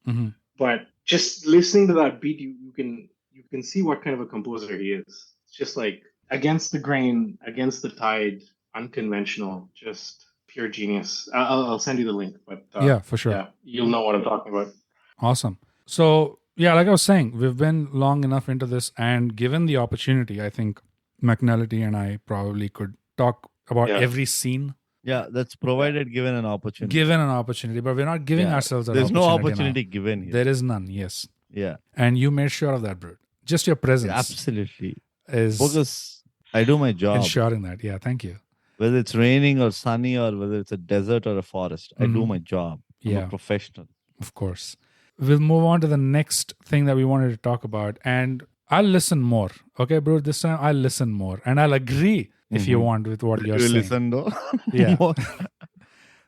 But just listening to that beat, you can see what kind of a composer he is. It's just like against the grain, against the tide, unconventional, just pure genius. I'll send you the link, but yeah, for sure. yeah, you'll know what I'm talking about. Awesome. So yeah, like I was saying, we've been long enough into this, and given the opportunity, I think McNullity and I probably could talk about every scene. Yeah, that's provided given an opportunity. Given an opportunity, but we're not giving ourselves that opportunity. There's no opportunity given here. There is none, yes. Yeah. And you made sure of that, Brute. Just your presence. Absolutely. Is because I do my job. Ensuring that. Yeah, thank you. Whether it's raining or sunny or whether it's a desert or a forest, I do my job. I'm a professional. Of course. We'll move on to the next thing that we wanted to talk about. And I'll listen more. Okay, Brute, this time I'll listen more. And I'll agree if you want with what you're saying. Listen though. Yeah.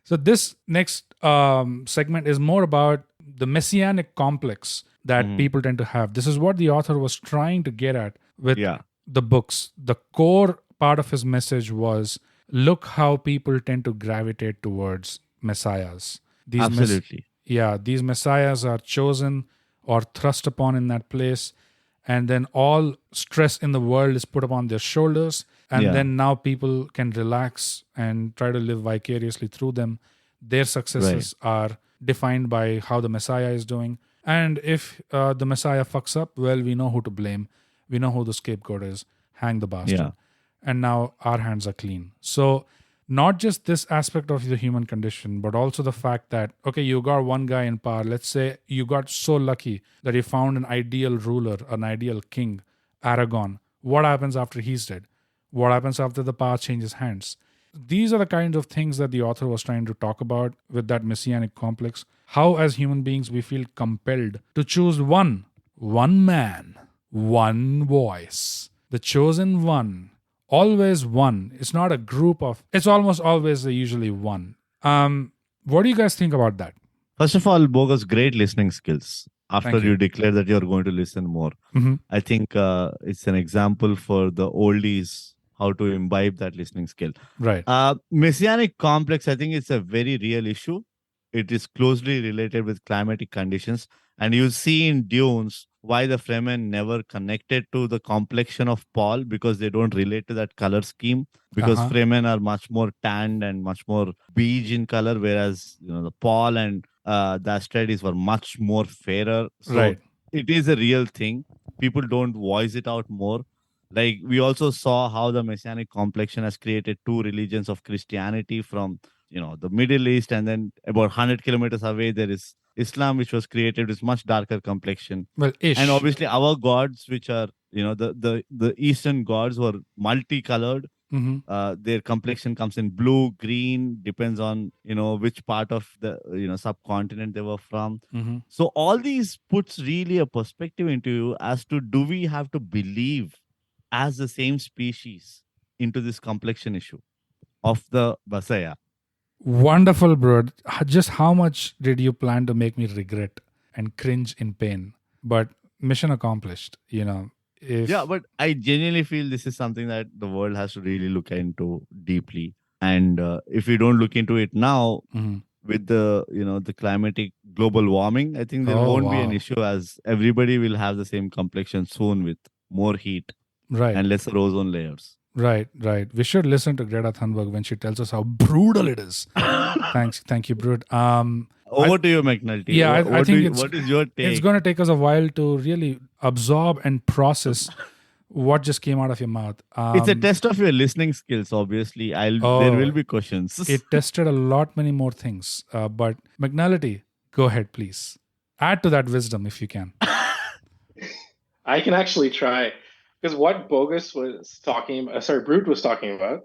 So this next segment is more about the messianic complex that people tend to have. This is what the author was trying to get at with the books. The core part of his message was, look how people tend to gravitate towards messiahs. Absolutely. These messiahs are chosen or thrust upon in that place. And then all stress in the world is put upon their shoulders. And then now people can relax and try to live vicariously through them. Their successes are defined by how the Messiah is doing. And if the Messiah fucks up, well, we know who to blame. We know who the scapegoat is. Hang the bastard. Yeah. And now our hands are clean. So not just this aspect of the human condition, but also the fact that, okay, you got one guy in power. Let's say you got so lucky that you found an ideal ruler, an ideal king, Aragon. What happens after he's dead? What happens after the power changes hands? These are the kinds of things that the author was trying to talk about with that messianic complex. How, as human beings, we feel compelled to choose one man, one voice, the chosen one. Always one. It's not a group of... It's almost always usually one. What do you guys think about that? First of all, Bogus, great listening skills. After you declare that you're going to listen more. I think it's an example for the oldies how to imbibe that listening skill. Right. Messianic complex, I think it's a very real issue. It is closely related with climatic conditions. And you see in Dunes why the Fremen never connected to the complexion of Paul, because they don't relate to that color scheme. Because Fremen are much more tanned and much more beige in color, whereas the Paul and the Astrides were much more fairer. So it is a real thing. People don't voice it out more. Like, we also saw how the Messianic complexion has created two religions of Christianity from, the Middle East, and then about 100 kilometers away, there is Islam, which was created with much darker complexion. Well, and obviously our gods, which are, the Eastern gods, were multicolored. Their complexion comes in blue, green, depends on, which part of the, subcontinent they were from. So all these puts really a perspective into you as to, do we have to believe as the same species into this complexion issue of the Messiah? Wonderful, bro. Just how much did you plan to make me regret and cringe in pain? But mission accomplished, Yeah, but I genuinely feel this is something that the world has to really look into deeply. And if we don't look into it now, with the, the climatic global warming, I think there won't be an issue, as everybody will have the same complexion soon with more heat and lesser ozone layers. Right. We should listen to Greta Thunberg when she tells us how brutal it is. Thank you, Brute. Over to you, McNullity. Yeah, I think what is your take? It's going to take us a while to really absorb and process what just came out of your mouth. It's a test of your listening skills, obviously. There will be questions. It tested many more things. But McNullity, go ahead, please. Add to that wisdom if you can. I can actually try. Because what Brute was talking about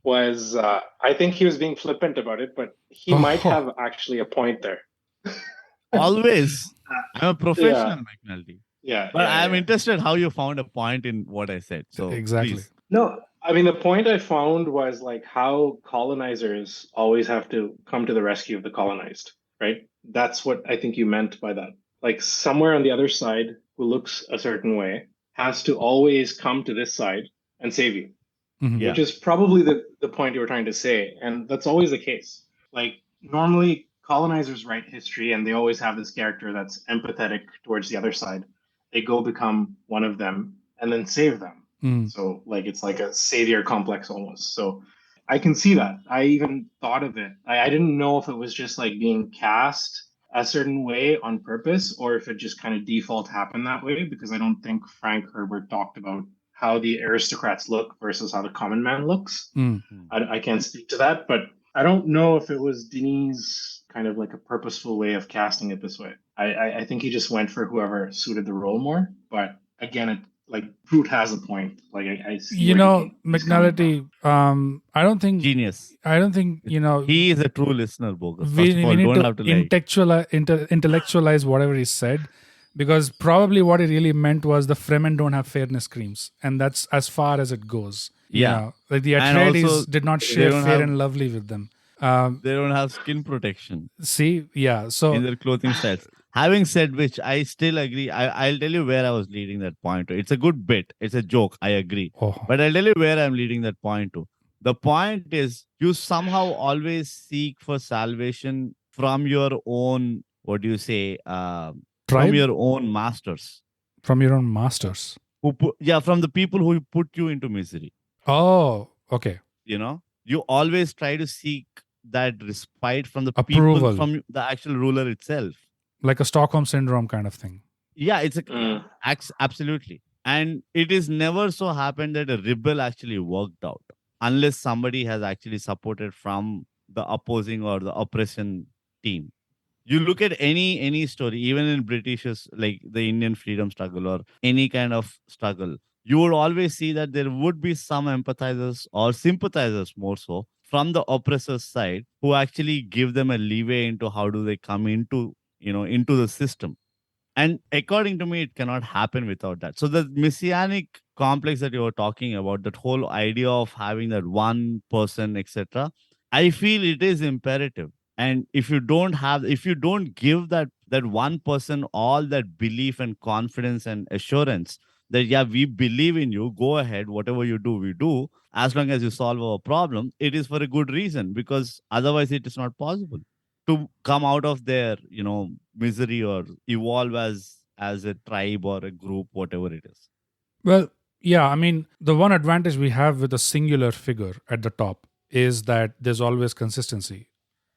was, I think he was being flippant about it, but he might have actually a point there. Always. I'm a professional, McNullity. Yeah. But I'm interested how you found a point in what I said. So exactly. Please. No, I mean, the point I found was like how colonizers always have to come to the rescue of the colonized, right? That's what I think you meant by that. Like, somewhere on the other side, who looks a certain way has to always come to this side and save you, Mhm. Yeah. which is probably the point you were trying to say. And that's always the case. Like, normally colonizers write history and they always have this character that's empathetic towards the other side. They go become one of them and then save them. Mm. So, like, it's like a savior complex almost. So I can see that. I even thought of it. I didn't know if it was just like being cast a certain way on purpose or if it just kind of default happened that way, because I don't think Frank Herbert talked about how the aristocrats look versus how the common man looks. Mm. I can't speak to that, but I don't know if it was Denis kind of like a purposeful way of casting it this way. I think he just went for whoever suited the role more. But again, it like Fruit has a point. Like I see You where know, he's coming from. McNullity, Genius. I don't think, He is a true listener, Bogus. we, First of we all, need don't to have to like. intellectualize whatever he said, because probably what he really meant was the Fremen don't have fairness creams, and that's as far as it goes. Yeah. Like the And Atreides also, did not they share don't fair have- and lovely with them. They don't have skin protection See, yeah. in So their clothing styles. Having said which, I still agree. I'll tell you where I was leading that point to. It's a good bit. It's a joke. I agree. oh, But I'll tell you where I'm leading that point to. The point is you somehow always seek for salvation from your own, what do you say, from tribe your own masters. from your own masters. From the people who put you into misery. Oh, okay. You always try to seek that respite from the Approval. people, from the actual ruler itself. Like a Stockholm syndrome kind of thing. Yeah, it's absolutely. And it is never so happened that a rebel actually worked out unless somebody has actually supported from the opposing or the oppression team. You look at any story, even in British's, like the Indian freedom struggle or any kind of struggle, you would always see that there would be some empathizers or sympathizers more so from the oppressor's side who actually give them a leeway into how do they come into the system. And according to me, it cannot happen without that. So the messianic complex that you were talking about, that whole idea of having that one person, etc., I feel it is imperative. And if you don't give that one person all that belief and confidence and assurance that yeah, we believe in you, go ahead, whatever you do, we do, as long as you solve our problem, it is for a good reason, because otherwise it is not possible to come out of their misery or evolve as a tribe or a group, whatever it is. Well, yeah, I mean, the one advantage we have with a singular figure at the top is that there's always consistency,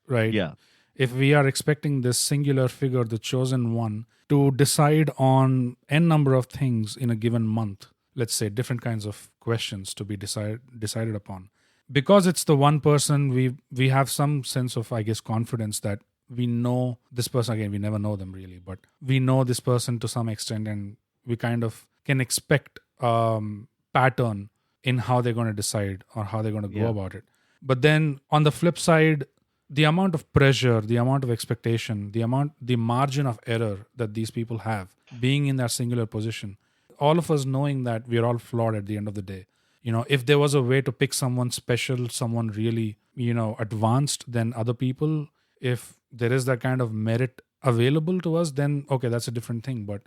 right? Yeah. If we are expecting this singular figure, the chosen one, to decide on n number of things in a given month, let's say different kinds of questions to be decided upon, because it's the one person, we have some sense of, I guess, confidence that we know this person. Again, we never know them really, but we know this person to some extent, and we kind of can expect pattern in how they're going to decide or how they're going to go about it. But then on the flip side, the amount of pressure, the amount of expectation, the margin of error that these people have being in that singular position, all of us knowing that we're all flawed at the end of the day. If there was a way to pick someone special, someone really, advanced than other people, if there is that kind of merit available to us, then okay, that's a different thing. But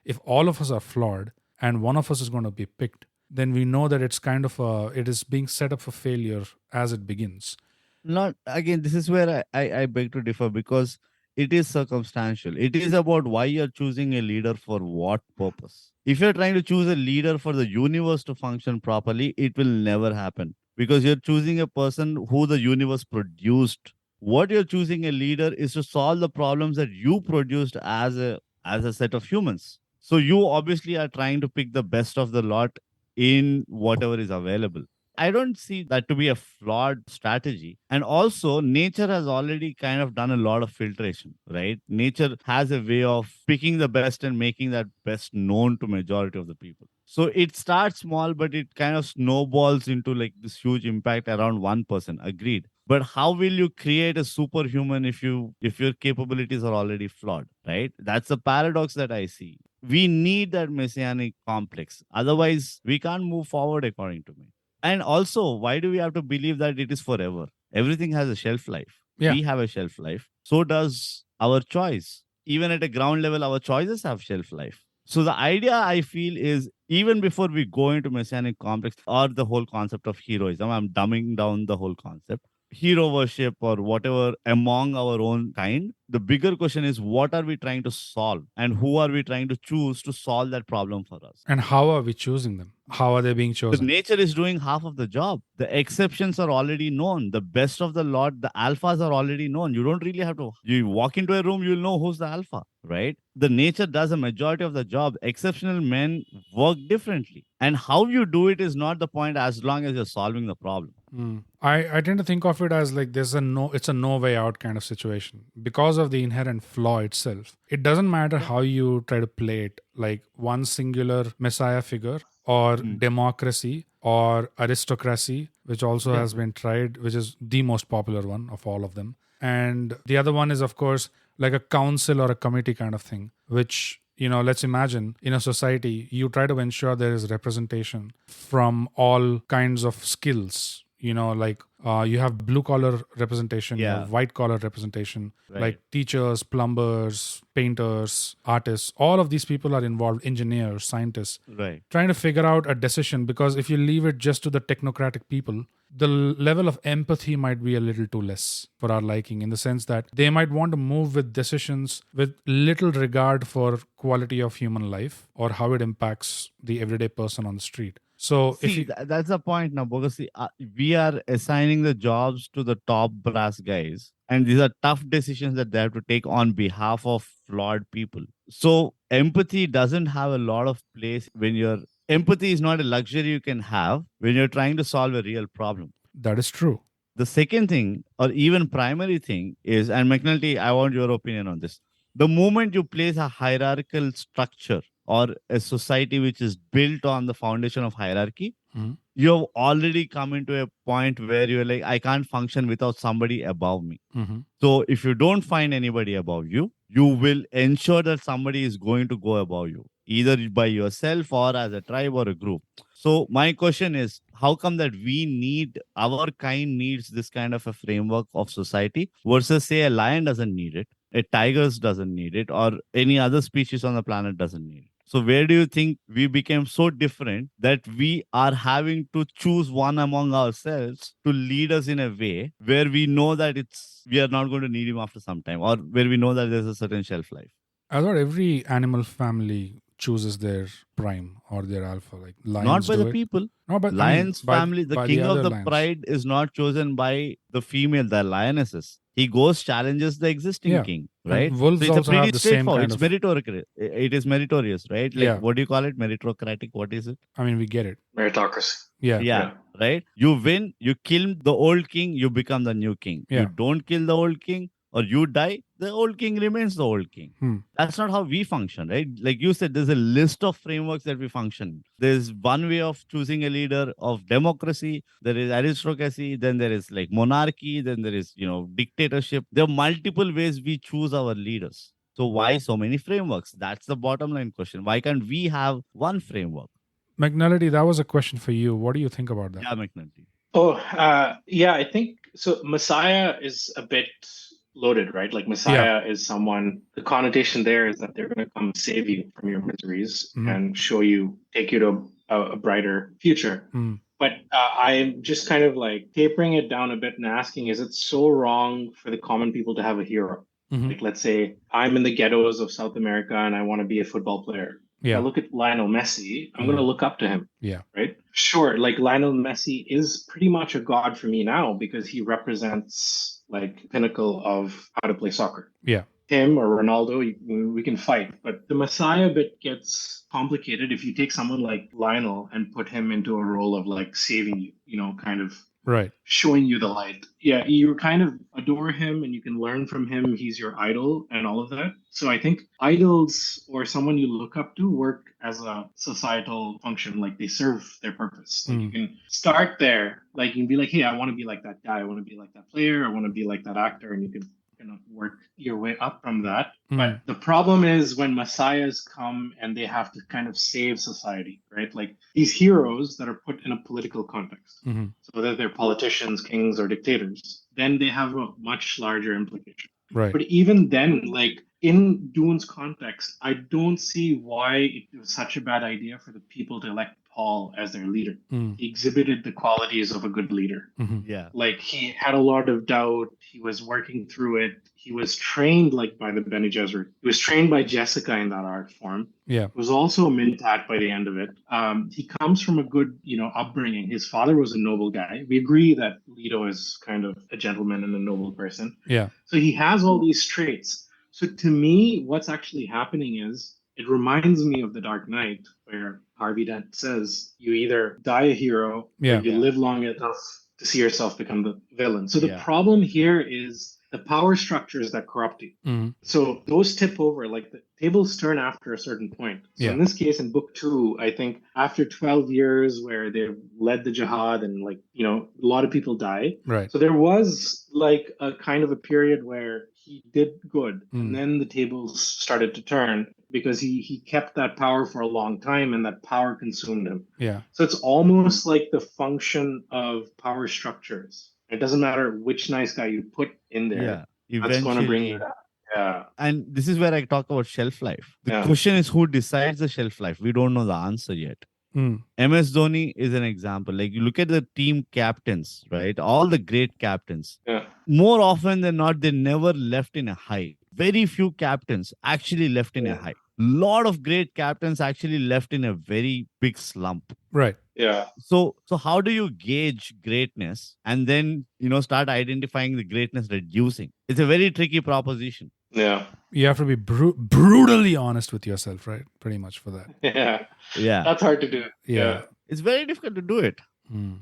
if all of us are flawed and one of us is going to be picked, then we know that it's kind of it is being set up for failure as it begins. Not again, this is where I beg to differ, because it is circumstantial. It is about why you're choosing a leader for what purpose. If you're trying to choose a leader for the universe to function properly, it will never happen, because you're choosing a person who the universe produced. What you're choosing a leader is to solve the problems that you produced as a set of humans. So you obviously are trying to pick the best of the lot in whatever is available. I don't see that to be a flawed strategy. And also, nature has already kind of done a lot of filtration, right? Nature has a way of picking the best and making that best known to majority of the people. So it starts small, but it kind of snowballs into like this huge impact around one person. Agreed. But how will you create a superhuman if your capabilities are already flawed, right? That's the paradox that I see. We need that messianic complex. Otherwise, we can't move forward, according to me. And also, why do we have to believe that it is forever? Everything has a shelf life. Yeah. We have a shelf life. So does our choice. Even at a ground level, our choices have shelf life. So the idea I feel is even before we go into messianic complex or the whole concept of heroism, I'm dumbing down the whole concept. Hero worship or whatever among our own kind. The bigger question is what are we trying to solve and who are we trying to choose to solve that problem for us? And how are we choosing them? How are they being The chosen? nature is doing half of the job. The exceptions are already known. The best of the lot, the alphas are already known. You don't really have to. You walk into a room, you'll know who's the alpha, right? The nature does a majority of the job. Exceptional men work differently. And how you do it is not the point as long as you're solving the problem. I tend to think of it as like it's a no way out kind of situation because of the inherent flaw itself. It doesn't matter how you try to play it, like one singular messiah figure or democracy or aristocracy, which also has been tried, which is the most popular one of all of them. And the other one is, of course, like a council or a committee kind of thing, which, let's imagine in a society, you try to ensure there is representation from all kinds of skills. Like you have blue collar representation, you have white collar representation, like teachers, plumbers, painters, artists. All of these people are involved, engineers, scientists, trying to figure out a decision. Because if you leave it just to the technocratic people, the level of empathy might be a little too less for our liking, in the sense that they might want to move with decisions with little regard for quality of human life or how it impacts the everyday person on the street. So that's the point now, because we are assigning the jobs to the top brass guys, and these are tough decisions that they have to take on behalf of flawed people. So empathy doesn't have a lot of place empathy is not a luxury you can have when you're trying to solve a real problem. That is true. The second thing, or even primary thing, is, and McNullity, I want your opinion on this. The moment you place a hierarchical structure or a society which is built on the foundation of hierarchy, you've already come into a point where you're like, I can't function without somebody above me. So if you don't find anybody above you, you will ensure that somebody is going to go above you, either by yourself or as a tribe or a group. So my question is, how come that our kind needs this kind of a framework of society versus say a lion doesn't need it, a tiger doesn't need it, or any other species on the planet doesn't need it? So where do you think we became so different that we are having to choose one among ourselves to lead us in a way where we know that we are not going to need him after some time, or where we know that there's a certain shelf life? I thought every animal family chooses their prime or their alpha, like lions. Not by the people. No, but lions family, the king of the lions. pride is not chosen by the female, the lionesses. He goes, challenges the existing king, right? And wolves so it's also have the same kind it's meritorious. It is meritorious, right? Like, what do you call it? Meritocratic? What is it? I mean, we get it. Meritocracy. Yeah. Right? You win, you kill the old king, you become the new king. You don't kill the old king, or you die, the old king remains the old king. That's not how we function, right? Like you said, there's a list of frameworks that we function. There's one way of choosing a leader of democracy. There is aristocracy. Then there is like monarchy. Then there is, dictatorship. There are multiple ways we choose our leaders. So why so many frameworks? That's the bottom line question. Why can't we have one framework? McNullity, that was a question for you. What do you think about that? Yeah, McNullity. I think so. Messiah is a bit loaded, right? Like Messiah is someone, the connotation there is that they're going to come save you from your miseries and take you to a brighter future. But I'm just kind of like tapering it down a bit and asking, is it so wrong for the common people to have a hero? Like, let's say I'm in the ghettos of South America and I want to be a football player. I look at Lionel Messi, I'm going to look up to him. Right? Sure. Like Lionel Messi is pretty much a god for me now because he represents like pinnacle of how to play soccer. Him or Ronaldo, we can fight. But the Messiah bit gets complicated if you take someone like Lionel and put him into a role of like saving you, kind of showing you the light. Yeah, you kind of adore him and you can learn from him. He's your idol and all of that. So I think idols or someone you look up to work as a societal function, like they serve their purpose. Like you can start there, like you can be like, hey, I want to be like that guy. I want to be like that player. I want to be like that actor. And you can kind of work your way up from that. But the problem is when messiahs come and they have to kind of save society, right? Like these heroes that are put in a political context. So whether they're politicians, kings, or dictators, then they have a much larger implication. But even then, like in Dune's context, I don't see why it was such a bad idea for the people to elect Paul as their leader. He exhibited the qualities of a good leader. Yeah. Like he had a lot of doubt. He was working through it. He was trained like by the Bene Gesserit. He was trained by Jessica in that art form. Yeah. He was also a Mentat by the end of it. He comes from a good, upbringing. His father was a noble guy. We agree that Leto is kind of a gentleman and a noble person. Yeah. So he has all these traits. So to me, what's actually happening is it reminds me of The Dark Knight, where Harvey Dent says you either die a hero Yeah. or you live long enough to see yourself become the villain. So the Yeah. problem here is the power structures that corrupt you. So those tip over, like the tables turn after a certain point. So in this case, in book 2, I think after 12 years where they led the jihad and a lot of people die. Right. So there was like a kind of a period where he did good, and then the tables started to turn because he kept that power for a long time, and that power consumed him. Yeah. So it's almost like the function of power structures. It doesn't matter which nice guy you put in there. Yeah. That's going to bring you down. Yeah. And this is where I talk about shelf life. The question is who decides the shelf life? We don't know the answer yet. MS Dhoni is an example. Like you look at the team captains, right? All the great captains. Yeah. More often than not, they never left in a high. Very few captains actually left in a high. Lot of great captains actually left in a very big slump. Right. Yeah. So how do you gauge greatness and then start identifying the greatness reducing? It's a very tricky proposition. Yeah. You have to be brutally honest with yourself, right? Pretty much for that. Yeah. Yeah. That's hard to do. Yeah. It's very difficult to do it.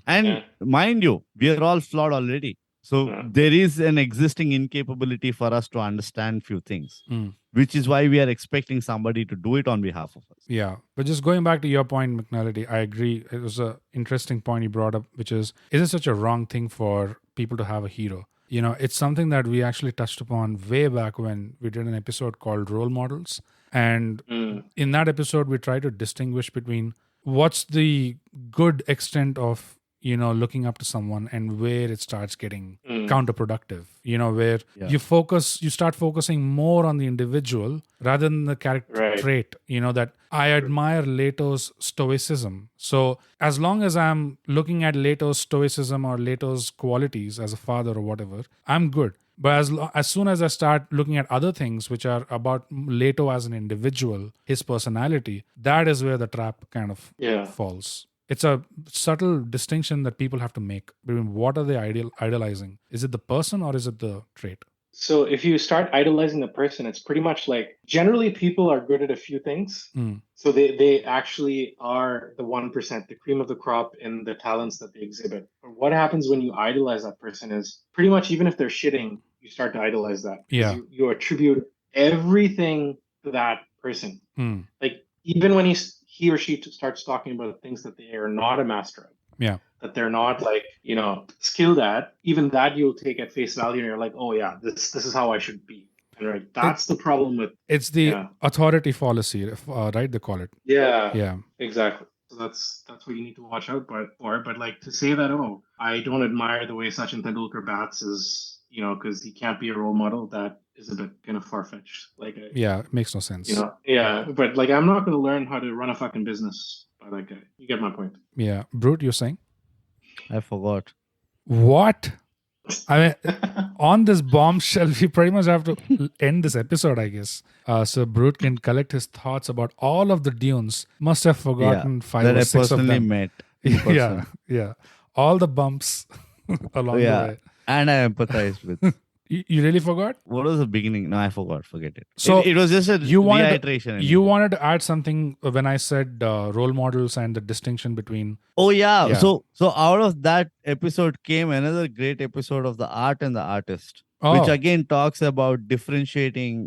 And mind you, we are all flawed already. So there is an existing incapability for us to understand few things, which is why we are expecting somebody to do it on behalf of us. Yeah. But just going back to your point, McNullity, I agree. It was an interesting point you brought up, which is it such a wrong thing for people to have a hero? It's something that we actually touched upon way back when we did an episode called Role Models. And in that episode, we try to distinguish between what's the good extent of looking up to someone and where it starts getting counterproductive, where you start focusing more on the individual rather than the character trait, that I admire Leto's stoicism. So as long as I'm looking at Leto's stoicism or Leto's qualities as a father or whatever, I'm good. But as soon as I start looking at other things which are about Leto as an individual, his personality, that is where the trap kind of falls. It's a subtle distinction that people have to make between what are they idolizing. Is it the person or is it the trait? So if you start idolizing the person, it's pretty much like generally people are good at a few things. So they actually are the 1%, the cream of the crop in the talents that they exhibit. But what happens when you idolize that person is pretty much even if they're shitting, you start to idolize that. Yeah. You attribute everything to that person. Like even when he or she starts talking about things that they are not a master of. Yeah. That they're not skilled at, even that you'll take at face value and you're like, oh yeah, this is how I should be. And right. That's the problem with it's the authority fallacy, right? They call it. Yeah. Yeah. Exactly. So that's what you need to watch out for. But like to say that, oh, I don't admire the way Sachin Tendulkar bats is, because he can't be a role model, that is a bit kind of far-fetched. It makes no sense. But like I'm not going to learn how to run a fucking business by that guy. You get my point. Yeah. Brute, you're saying? I forgot. What? I mean, on this bombshell, we pretty much have to end this episode, I guess. So Brute can collect his thoughts about all of the Dunes. Must have forgotten 5 or 6 of them. Met. Yeah. All the bumps along the way. And I empathize with. You really forgot? What was the beginning? No, I forgot. Forget it. So it was just a reiteration. You wanted to add something when I said role models and the distinction between. Oh yeah. So out of that episode came another great episode of the art and the artist, which again talks about differentiating,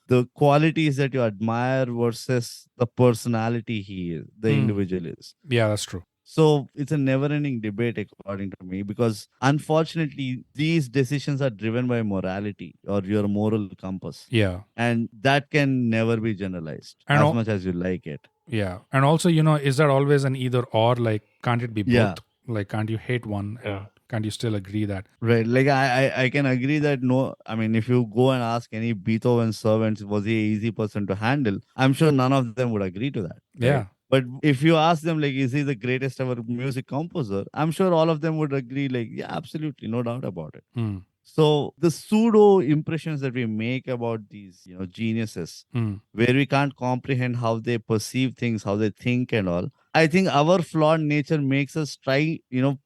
the qualities that you admire versus the personality the individual is. Yeah, that's true. So it's a never-ending debate, according to me, because unfortunately, these decisions are driven by morality or your moral compass. Yeah. And that can never be generalized as much as you like it. Yeah. And also, is that always an either or? Like, can't it be both? Yeah. Like, can't you hate one? Yeah. Can't you still agree that? Right. Like I can agree that no, I mean, if you go and ask any Beethoven servants, was he an easy person to handle? I'm sure none of them would agree to that. Right? Yeah. But if you ask them, like, is he the greatest ever music composer? I'm sure all of them would agree, like, yeah, absolutely, no doubt about it. Hmm. So the pseudo impressions that we make about these, geniuses, where we can't comprehend how they perceive things, how they think and all, I think our flawed nature makes us try,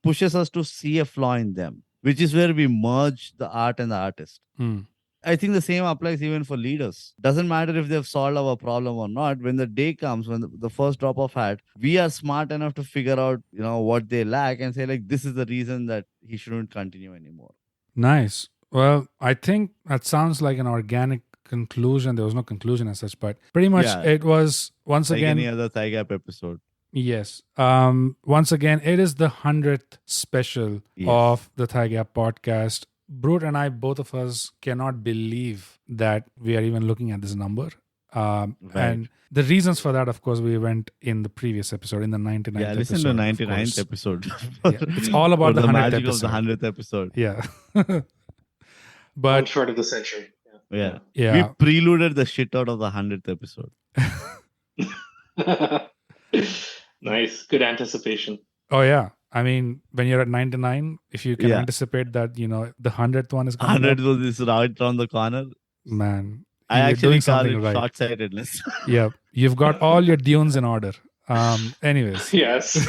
pushes us to see a flaw in them, which is where we merge the art and the artist. Hmm. I think the same applies even for leaders. Doesn't matter if they've solved our problem or not. When the day comes, when the first drop of hat, we are smart enough to figure out, what they lack and say, like, this is the reason that he shouldn't continue anymore. Nice. Well, I think that sounds like an organic conclusion. There was no conclusion as such, but pretty much it was once like again. Any other ThyGap episode. Yes. Once again, it is the 100th special of the ThyGap podcast. Brute and I, both of us, cannot believe that we are even looking at this number. And the reasons for that, of course, we went in the previous episode, in the 99th episode. Yeah, listen to 99th episode. It's all about the 100th magic episode. of the 100th episode. Yeah. But one short of the century. Yeah. Yeah. We preluded the shit out of the 100th episode. Nice. Good anticipation. Oh, yeah. I mean, when you're at 99, if you can anticipate that, the 100th one is coming 100th was this right around the corner. Man. I actually call it right. short-sightedness. Yeah. You've got all your dunes in order. Anyways. Yes.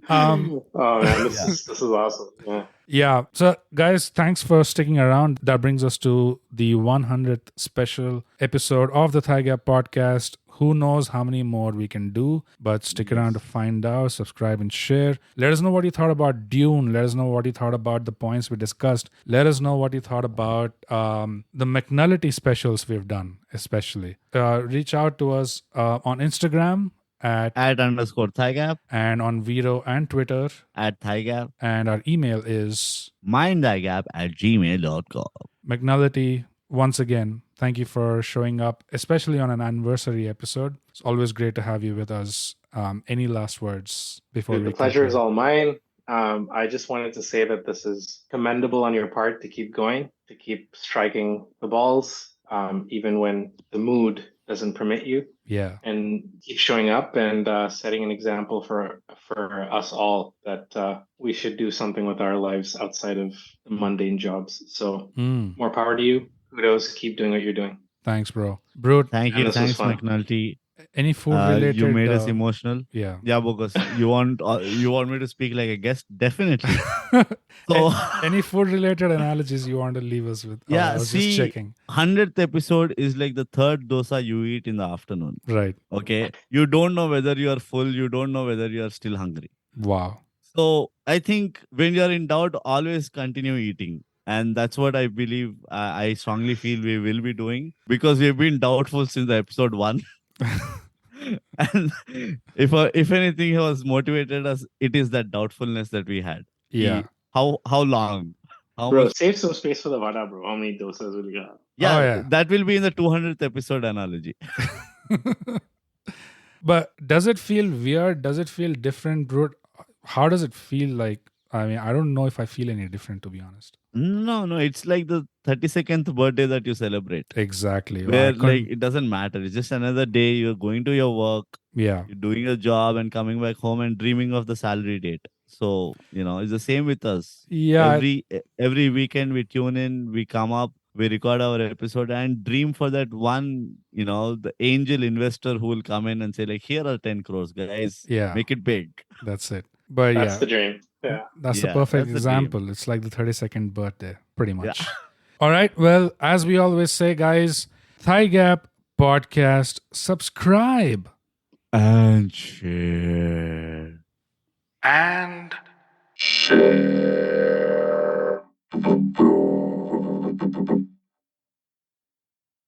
Oh man, this is awesome. Yeah. Yeah. So guys, thanks for sticking around. That brings us to the 100th special episode of the ThyGap podcast. Who knows how many more we can do, but stick around to find out. Subscribe and share. Let us know what you thought about Dune. Let us know what you thought about the points we discussed. Let us know what you thought about the McNullity specials we've done, especially. Reach out to us on Instagram at @_ ThyGap and on Vero and Twitter @ThyGap, and our email is mindthygap@gmail.com. McNullity. Once again, thank you for showing up, especially on an anniversary episode. It's always great to have you with us. Any last words before The pleasure is all mine. I just wanted to say that this is commendable on your part to keep going, to keep striking the balls, even when the mood doesn't permit you. Yeah. And keep showing up and setting an example for us all that we should do something with our lives outside of the mundane jobs. So more power to you. Kudos. Keep doing what you're doing. Thanks, bro. Brute. Thank you. Thanks, McNullity. Any food related? You made us emotional. Yeah. Yeah, because you want me to speak like a guest? Definitely. So, any food related analogies you want to leave us with? Yeah, I was just checking. 100th episode is like the third dosa you eat in the afternoon. Right. Okay. You don't know whether you are full. You don't know whether you are still hungry. Wow. So I think when you are in doubt, always continue eating. And that's what I believe, I strongly feel we will be doing, because we've been doubtful since the episode 1. And if anything has motivated us, it is that doubtfulness that we had. Yeah. How long? How bro, much? Save some space for the vada, bro. How many dosas will you got? Yeah, that will be in the 200th episode analogy. But does it feel weird? Does it feel different, bro? How does it feel like? I mean, I don't know if I feel any different, to be honest. No, it's like the 32nd birthday that you celebrate. Exactly. Where it doesn't matter. It's just another day. You're going to your work. Yeah. You're doing your job and coming back home and dreaming of the salary date. So, it's the same with us. Yeah. Every weekend we tune in, we come up, we record our episode and dream for that one, the angel investor who will come in and say, like, here are 10 crores, guys. Yeah. Make it big. That's it. But that's the dream. Yeah. That's the perfect example. It's like the 32nd birthday, pretty much. Yeah. All right. Well, as we always say, guys, ThyGap podcast, subscribe. And share. And share.